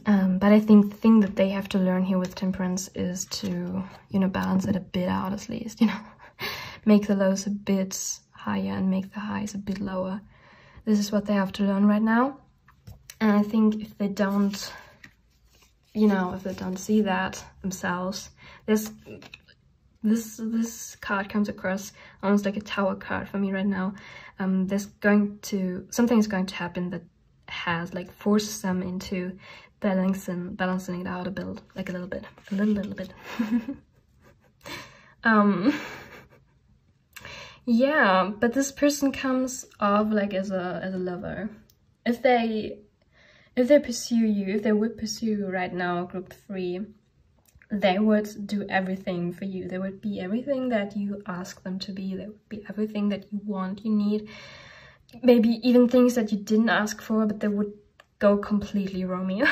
But I think the thing that they have to learn here with temperance is to, you know, balance it a bit out, at least, you know. Make the lows a bit higher and make the highs a bit lower. This is what they have to learn right now. And I think if they don't, you know, if they don't see that themselves, this card comes across almost like a tower card for me right now. Something is going to happen that has like forces them into balancing it out a little bit. Yeah, but this person comes off like as a lover. If they pursue you, if they would pursue you right now, group 3, they would do everything for you. They would be everything that you ask them to be. They would be everything that you want, you need. Maybe even things that you didn't ask for, but they would go completely Romeo.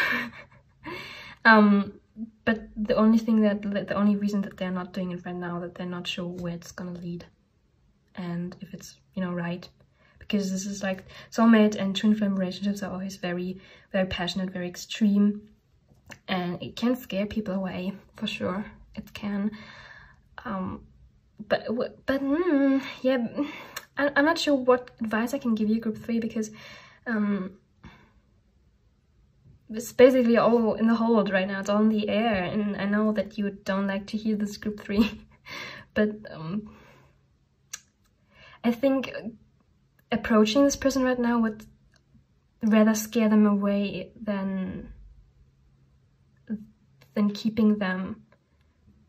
But the only reason that they're not doing it right now, that they're not sure where it's gonna lead. And if it's, you know, right, because this is like soulmate and twin flame relationships are always very, very passionate, very extreme, and it can scare people away, for sure. It can. Yeah, I'm not sure what advice I can give you, group 3, because it's basically all in the hold right now. It's all in the air, and I know that you don't like to hear this, group 3, but I think approaching this person right now would rather scare them away than keeping them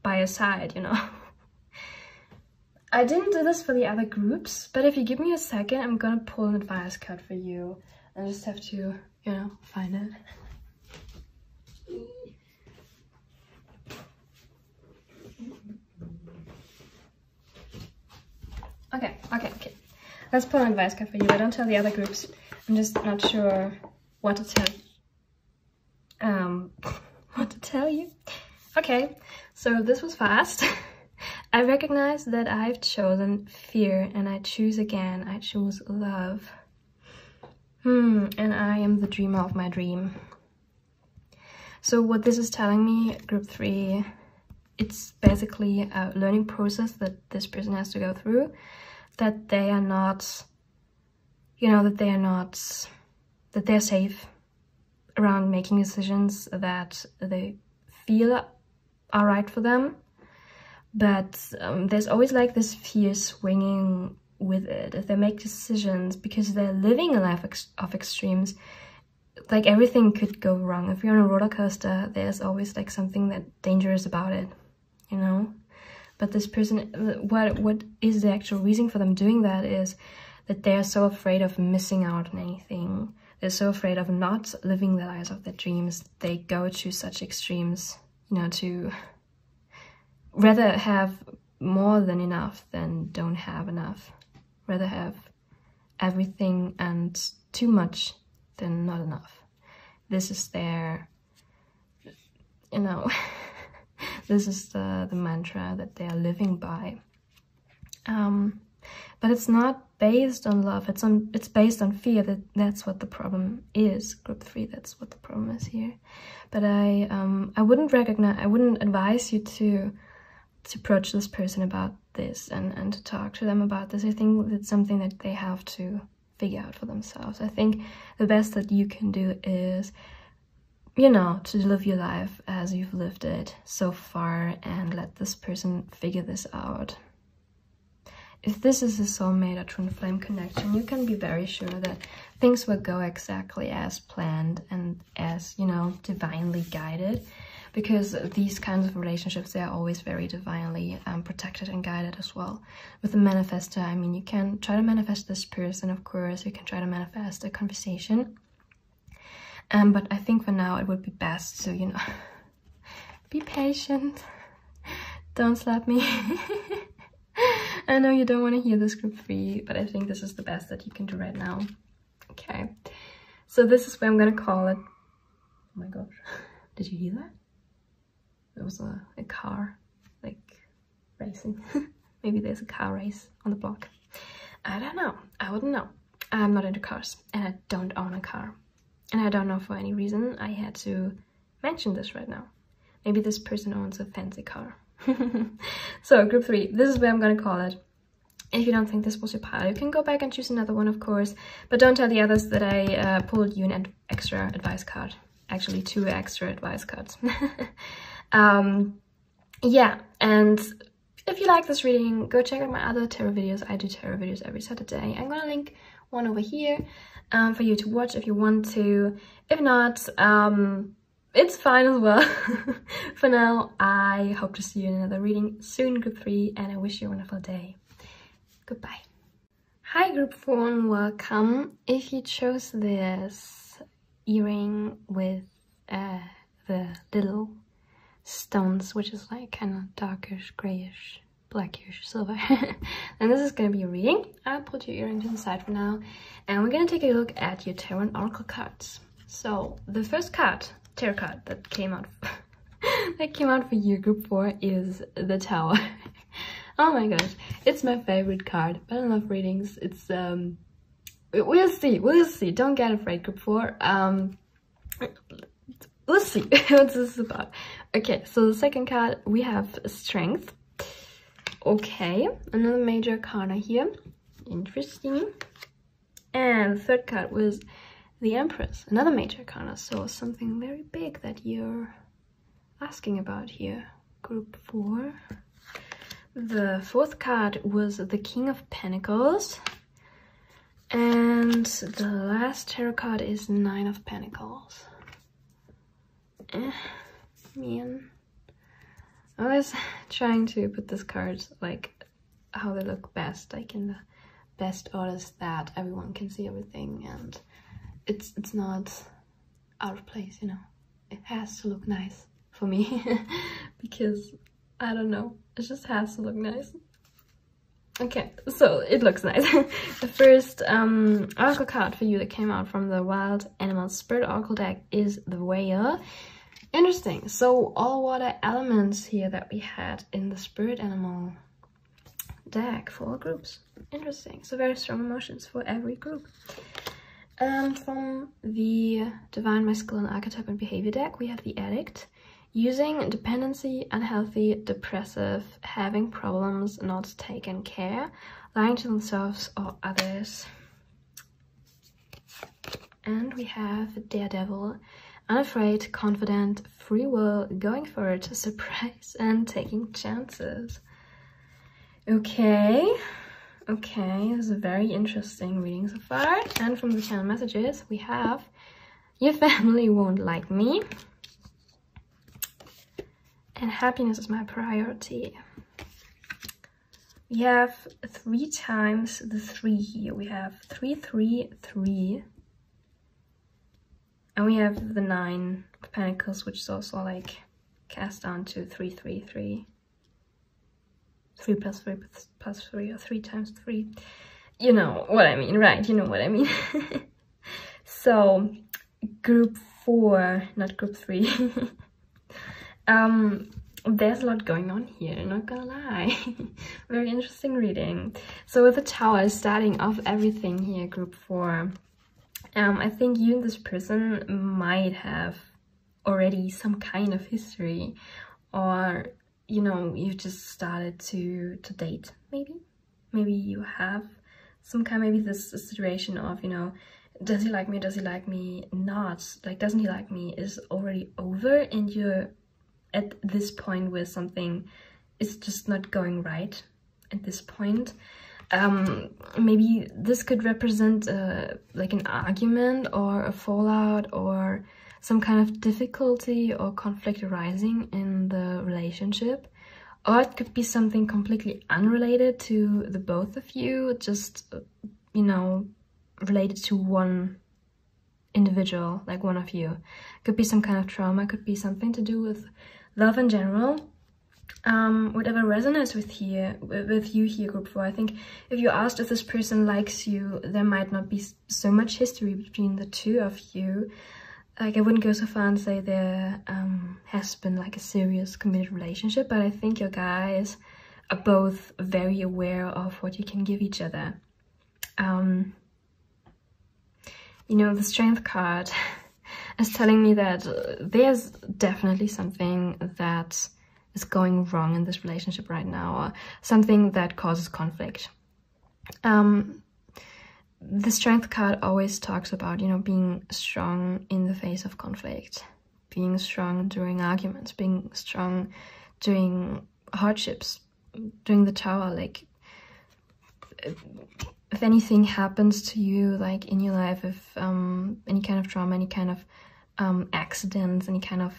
by your side, you know. I didn't do this for the other groups, but if you give me a second, I'm gonna pull an advice card for you. I just have to, you know, find it. Okay. Let's pull an advice card for you. I don't tell the other groups. I'm just not sure what to tell you. Okay, so this was fast. I recognize that I've chosen fear, and I choose again. I choose love. And I am the dreamer of my dream. So what this is telling me, group 3, it's basically a learning process that this person has to go through. That they are not, you know, that they're safe around making decisions that they feel are right for them. But there's always like this fear swinging with it. If they make decisions, because they're living a life of extremes, like everything could go wrong. If you're on a roller coaster, there's always like something that dangerous about it, you know? But this person, what is the actual reason for them doing that is that they are so afraid of missing out on anything. They're so afraid of not living the lives of their dreams. They go to such extremes, you know, to rather have more than enough than don't have enough. Rather have everything and too much than not enough. This is their, you know, this is the mantra that they are living by. But it's not based on love. It's based on fear. That's what the problem is, group 3. That's what the problem is here. But I wouldn't advise you to approach this person about this and to talk to them about this. I think it's something that they have to figure out for themselves. I think the best that you can do is, you know, to live your life as you've lived it so far and let this person figure this out. If this is a soulmate or twin flame connection, you can be very sure that things will go exactly as planned and as, you know, divinely guided. because these kinds of relationships, they are always very divinely protected and guided as well. With the manifestor, I mean, you can try to manifest this person, of course, you can try to manifest a conversation, but I think for now it would be best to, you know, be patient. Don't slap me. I know you don't want to hear this group 3, but I think this is the best that you can do right now. Okay, so this is what I'm gonna call it. Oh my gosh, did you hear that? There was a car, like, racing. Maybe there's a car race on the block. I don't know, I wouldn't know. I'm not into cars, and I don't own a car. And I don't know for any reason I had to mention this right now. Maybe this person owns a fancy car. So group 3, this is what I'm gonna call it. If you don't think this was your pile, you can go back and choose another one, of course, but don't tell the others that I pulled you an extra advice card. Actually 2 extra advice cards. Yeah, and if you like this reading, go check out my other tarot videos. I do tarot videos every Saturday. I'm gonna link one over here for you to watch if you want to. If not, it's fine as well. For now, I hope to see you in another reading soon, group 3, and I wish you a wonderful day. Goodbye. Hi group 4 and welcome. If you chose this earring with the little stones, which is like kind of darkish, grayish, blackish, silver, then this is going to be a reading. I'll put your earring to the side for now, and we're going to take a look at your tarot and oracle cards. So the first card, tarot card that came out for you, group 4, is the Tower. Oh my gosh, it's my favorite card, but I love readings. It's we'll see, don't get afraid, group 4. Let's see what this is about. Okay, so the second card, we have Strength. Okay, another major arcana here, interesting. And the third card was the Empress, another major arcana, so something very big that you're asking about here, group 4. The fourth card was the King of Pentacles, and the last tarot card is 9 of Pentacles. Man, I was trying to put these cards like how they look best, like in the best orders that everyone can see everything, and it's not out of place, you know. It has to look nice for me because I don't know, it just has to look nice. Okay, so it looks nice. The first oracle card for you that came out from the Wild Animal Spirit Oracle deck is the Whale. Interesting, so all water elements here that we had in the Spirit Animal deck for all groups. Interesting, so very strong emotions for every group. From the Divine Masculine Archetype and Behavior deck, we have the Addict. Using dependency, unhealthy, depressive, having problems, not taken care, lying to themselves or others. And we have Daredevil, unafraid, confident, free will, going for it, surprise, and taking chances. Okay, this is a very interesting reading so far. And from the channel messages, we have your family won't like me. And happiness is my priority. We have 3 times the 3 here. We have 3, 3, 3. And we have the 9 of Pentacles, which is also like cast down to 3, 3, 3. 3 plus 3 plus 3, or 3 times 3. You know what I mean, right? You know what I mean. So, group 4, not group 3. There's a lot going on here, not gonna lie. Very interesting reading. So with the Tower starting off everything here, group 4, I think you and this person might have already some kind of history, or you know, you just started to date, maybe you have some kind, maybe this situation of, you know, does he like me, not like, doesn't he like me is already over, and you're at this point where something is just not going right at this point. Maybe this could represent like an argument or a fallout or some kind of difficulty or conflict arising in the relationship. Or it could be something completely unrelated to the both of you, just, you know, related to one individual, like one of you. Could be some kind of trauma, could be something to do with love in general. Whatever resonates with you here, group 4. I think if you asked if this person likes you, there might not be so much history between the two of you. Like, I wouldn't go so far and say there has been like a serious committed relationship, but I think your guys are both very aware of what you can give each other. You know, the Strength card is telling me that there's definitely something that is going wrong in this relationship right now, or something that causes conflict. The Strength card always talks about, you know, being strong in the face of conflict, being strong during arguments, being strong during hardships, during the Tower. Like, if anything happens to you, like in your life, if any kind of trauma, any kind of accidents, any kind of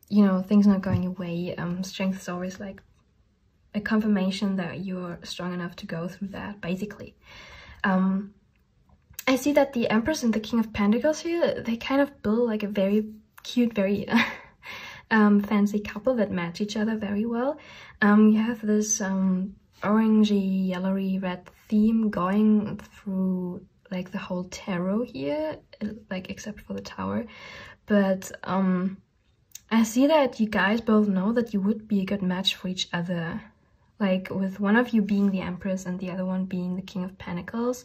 you know, things not going your way, Strength is always like a confirmation that you're strong enough to go through that, basically. I see that the Empress and the King of Pentacles here, they kind of build like a very cute, very fancy couple that match each other very well. You have this orangey, yellowy, red theme going through like the whole tarot here, like except for the Tower. But I see that you guys both know that you would be a good match for each other. Like, with one of you being the Empress and the other one being the King of Pentacles.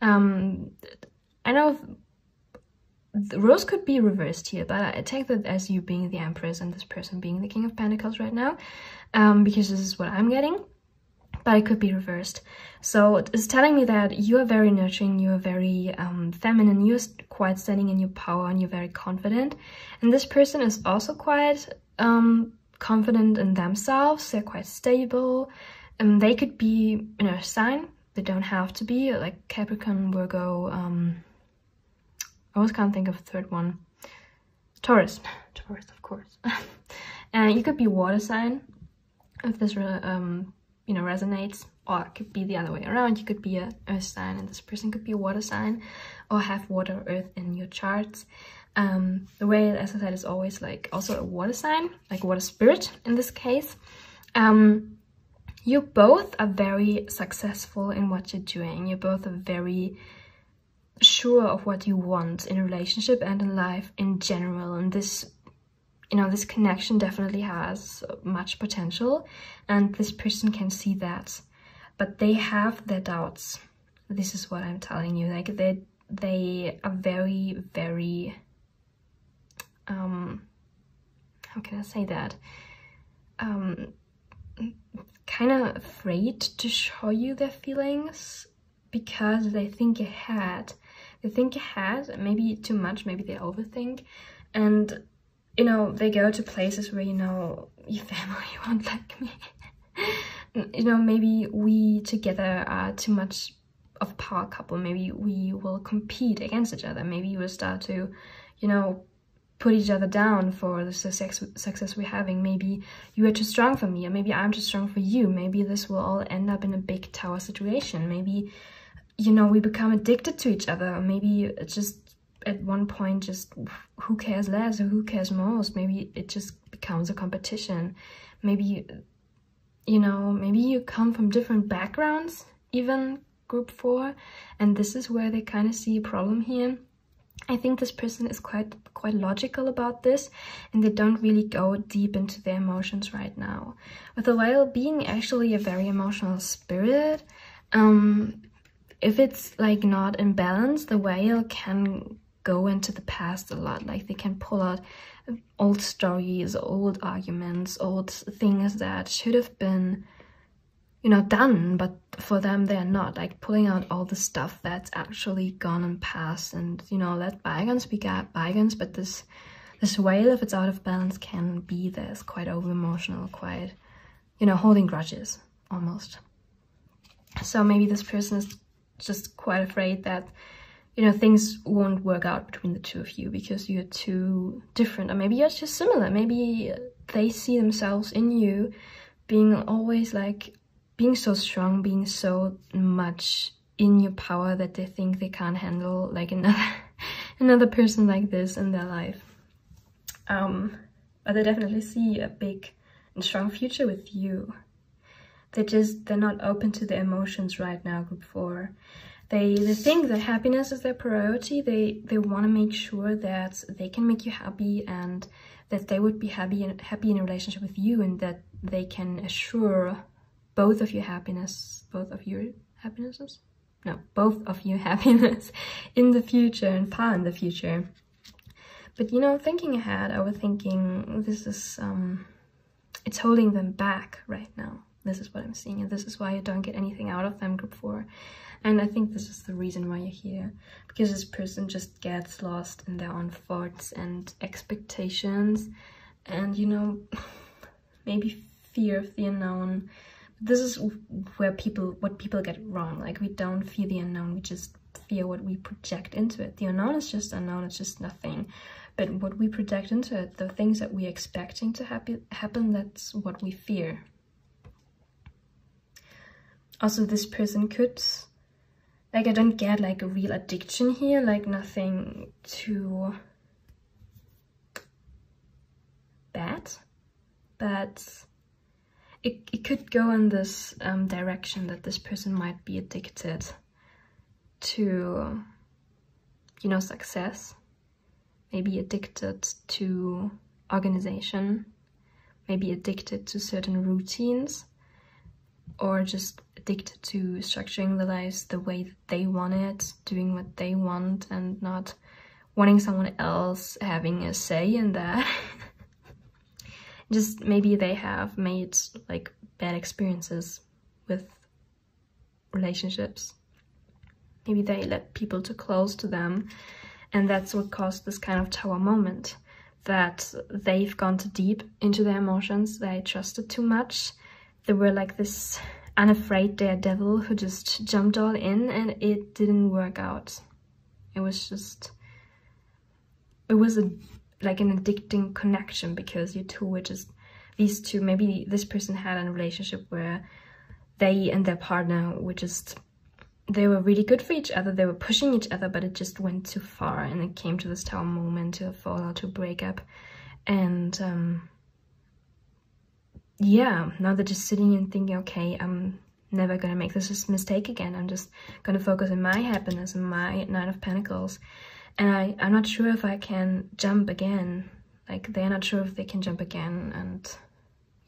I know the roles could be reversed here, but I take that as you being the Empress and this person being the King of Pentacles right now, because this is what I'm getting, but it could be reversed. So it's telling me that you are very nurturing, you are very feminine, you're quite standing in your power, and you're very confident. And this person is also quite confident in themselves, they're quite stable, and they could be in a sign. They don't have to be, like Capricorn, Virgo, I always can't think of a third one. Taurus, of course. And you could be water sign, if this, you know, resonates. Or it could be the other way around. You could be a earth sign and this person could be a water sign, or have water or earth in your charts. The way, as I said, is always like also a water sign, like water spirit in this case. You both are very successful in what you're doing. You both are very sure of what you want in a relationship and in life in general. And this, you know, this connection definitely has much potential, and this person can see that. But they have their doubts. This is what I'm telling you. Like, they are very, very, how can I say that? Kind of afraid to show you their feelings because they think ahead. They think ahead, maybe too much, maybe they overthink. And, you know, they go to places where, you know, your family won't like me. You know, maybe we together are too much of a power couple. Maybe we will compete against each other. Maybe we'll start to, you know, put each other down for the success we're having. Maybe you are too strong for me, or maybe I'm too strong for you. Maybe this will all end up in a big Tower situation. Maybe, you know, we become addicted to each other. Or maybe it's just at one point just who cares less or who cares most. Maybe it just becomes a competition. Maybe, you know, maybe you come from different backgrounds, even group 4, and this is where they kind of see a problem here. I think this person is quite logical about this, and they don't really go deep into their emotions right now. With the Whale being actually a very emotional spirit, if it's like not in balance, the Whale can go into the past a lot. Like, they can pull out old stories, old arguments, old things that should have been, you know, done, but for them they're not. Like, pulling out all the stuff that's actually gone and passed, and, you know, let bygones be bygones. But this Whale, if it's out of balance, can be this quite over emotional, quite, you know, holding grudges almost. So maybe this person is just quite afraid that, you know, things won't work out between the two of you because you're too different, or maybe you're just similar. Maybe they see themselves in you being always like being so strong, being so much in your power that they think they can't handle like another person like this in their life. But they definitely see a big and strong future with you. They're not open to their emotions right now, group 4. They think that happiness is their priority. They want to make sure that they can make you happy, and that they would be happy in a relationship with you, and that they can assure both of your happiness in the future and far in the future. But you know, thinking ahead, overthinking, this is it's holding them back right now. This is what I'm seeing, and this is why you don't get anything out of them, group 4. And I think this is the reason why you're here, because this person just gets lost in their own thoughts and expectations, and you know, maybe fear of the unknown. This is where what people get wrong. Like, we don't fear the unknown, we just fear what we project into it. The unknown is just unknown, it's just nothing. But what we project into it, the things that we're expecting to happen, that's what we fear. Also, this person could, like, I don't get like a real addiction here, like nothing too bad, but it could go in this direction that this person might be addicted to, you know, success, maybe addicted to organization, maybe addicted to certain routines, or just addicted to structuring their lives the way that they want it, doing what they want, and not wanting someone else having a say in that. Just maybe they have made like bad experiences with relationships. Maybe they let people too close to them, and that's what caused this kind of tower moment, that they've gone too deep into their emotions, they trusted too much. They were like this unafraid daredevil who just jumped all in, and it didn't work out. It was like an addicting connection, because you two were just, these two, maybe this person had a relationship where they and their partner were just, they were really good for each other, they were pushing each other, but it just went too far, and it came to this tower moment, to a fallout, to a breakup. And yeah, now they're just sitting and thinking, okay, I'm never gonna make this mistake again, I'm just gonna focus on my happiness and my Nine of Pentacles. And I'm not sure if I can jump again. Like, they're not sure if they can jump again and,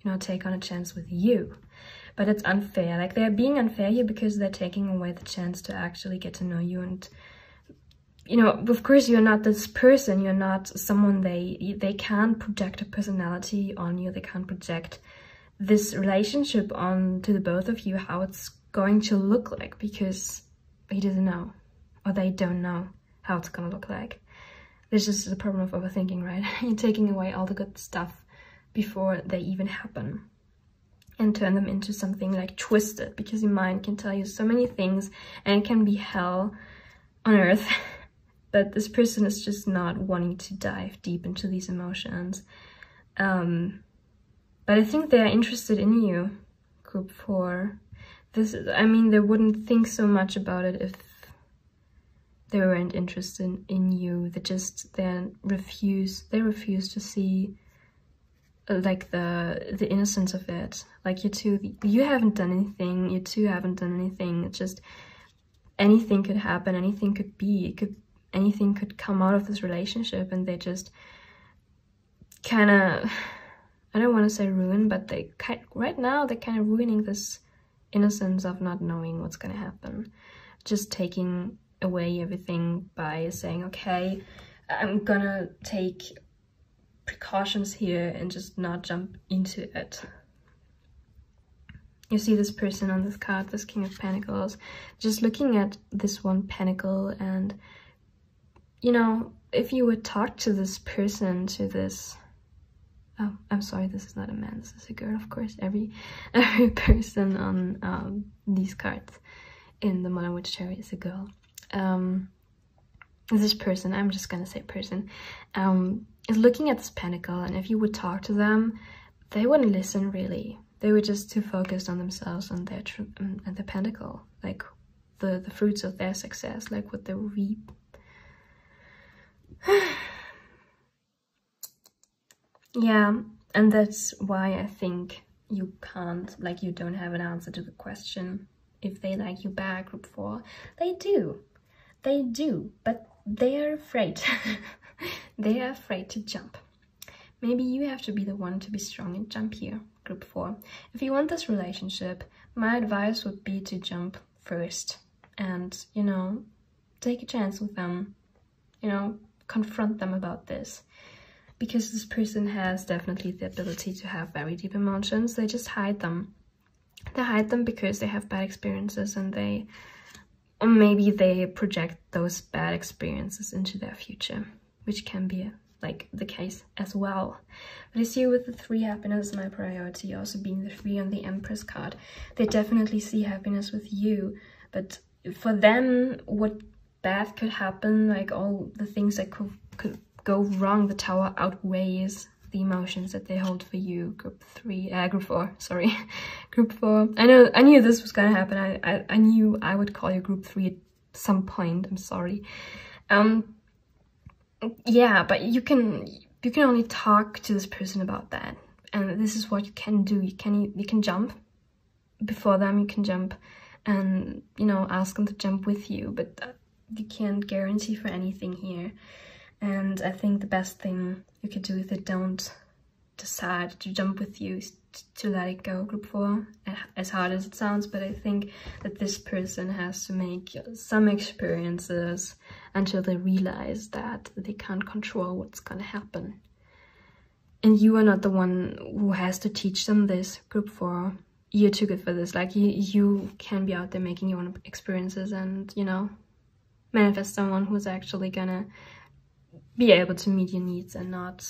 you know, take on a chance with you. But it's unfair. Like, they're being unfair here because they're taking away the chance to actually get to know you. And, you know, of course, you're not this person. You're not someone they can't project a personality on you. They can't project this relationship on to the both of you, how it's going to look like, because he doesn't know, or they don't know how it's gonna look like. This is the problem of overthinking, right? You're taking away all the good stuff before they even happen, and turn them into something like twisted, because your mind can tell you so many things, and it can be hell on earth. But this person is just not wanting to dive deep into these emotions. But I think they're interested in you, group 4. I mean, they wouldn't think so much about it if they weren't interested in you. They refuse to see like the innocence of it. Like, you haven't done anything, you two haven't done anything. It's just, anything could happen, anything could be, anything could come out of this relationship, and they just kind of, I don't want to say ruin, but right now they're kind of ruining this innocence of not knowing what's gonna happen. Just taking away everything by saying, okay, I'm gonna take precautions here and just not jump into it. You see this person on this card, this King of Pentacles, just looking at this one pentacle, and, you know, if you would talk to this person, to this, oh, I'm sorry, this is not a man, this is a girl, of course. Every person on these cards in the Modern Witch Tarot is a girl. this person, I'm just gonna say person, is looking at this pentacle, and if you would talk to them, they wouldn't listen really. They were just too focused on themselves and the pentacle, like the fruits of their success, like what they reap. Yeah, and that's why I think you can't, like, you don't have an answer to the question if they like you back, group 4. They do, but they are afraid. They are afraid to jump. Maybe you have to be the one to be strong and jump here, group 4. If you want this relationship, my advice would be to jump first and, you know, take a chance with them, you know, confront them about this. Because this person has definitely the ability to have very deep emotions. They just hide them. They hide them because they have bad experiences, and or maybe they project those bad experiences into their future, which can be like the case as well. But you see, with the 3 happiness, my priority also being the 3 on the Empress card, they definitely see happiness with you, but for them, what bad could happen, like all the things that could go wrong, the Tower outweighs the emotions that they hold for you, group 4, sorry. Group 4. I knew this was gonna happen. I knew I would call you group 3 at some point. I'm sorry. Yeah, but you can only talk to this person about that, and this is what you can do. You can jump before them. You can jump and, you know, ask them to jump with you, but you can't guarantee for anything here. And I think the best thing you could do if they don't decide to jump with you is to let it go, group 4, as hard as it sounds. But I think that this person has to make some experiences until they realize that they can't control what's gonna happen. And you are not the one who has to teach them this, group 4. You're too good for this. Like, you can be out there making your own experiences and, you know, manifest someone who's actually gonna be able to meet your needs and not,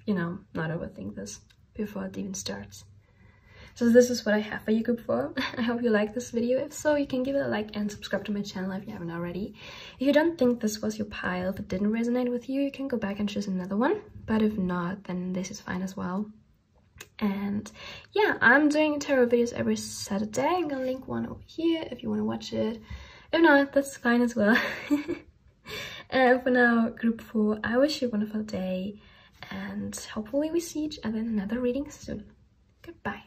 you know, not overthink this before it even starts. So this is what I have for you, group 4. I hope you liked this video. If so, you can give it a like and subscribe to my channel if you haven't already. If you don't think this was your pile, if it didn't resonate with you, you can go back and choose another one. But if not, then this is fine as well. And yeah, I'm doing tarot videos every Saturday. I'm gonna link one over here if you want to watch it. If not, that's fine as well. And for now, group 4, I wish you a wonderful day, and hopefully we see each other in another reading soon. Goodbye.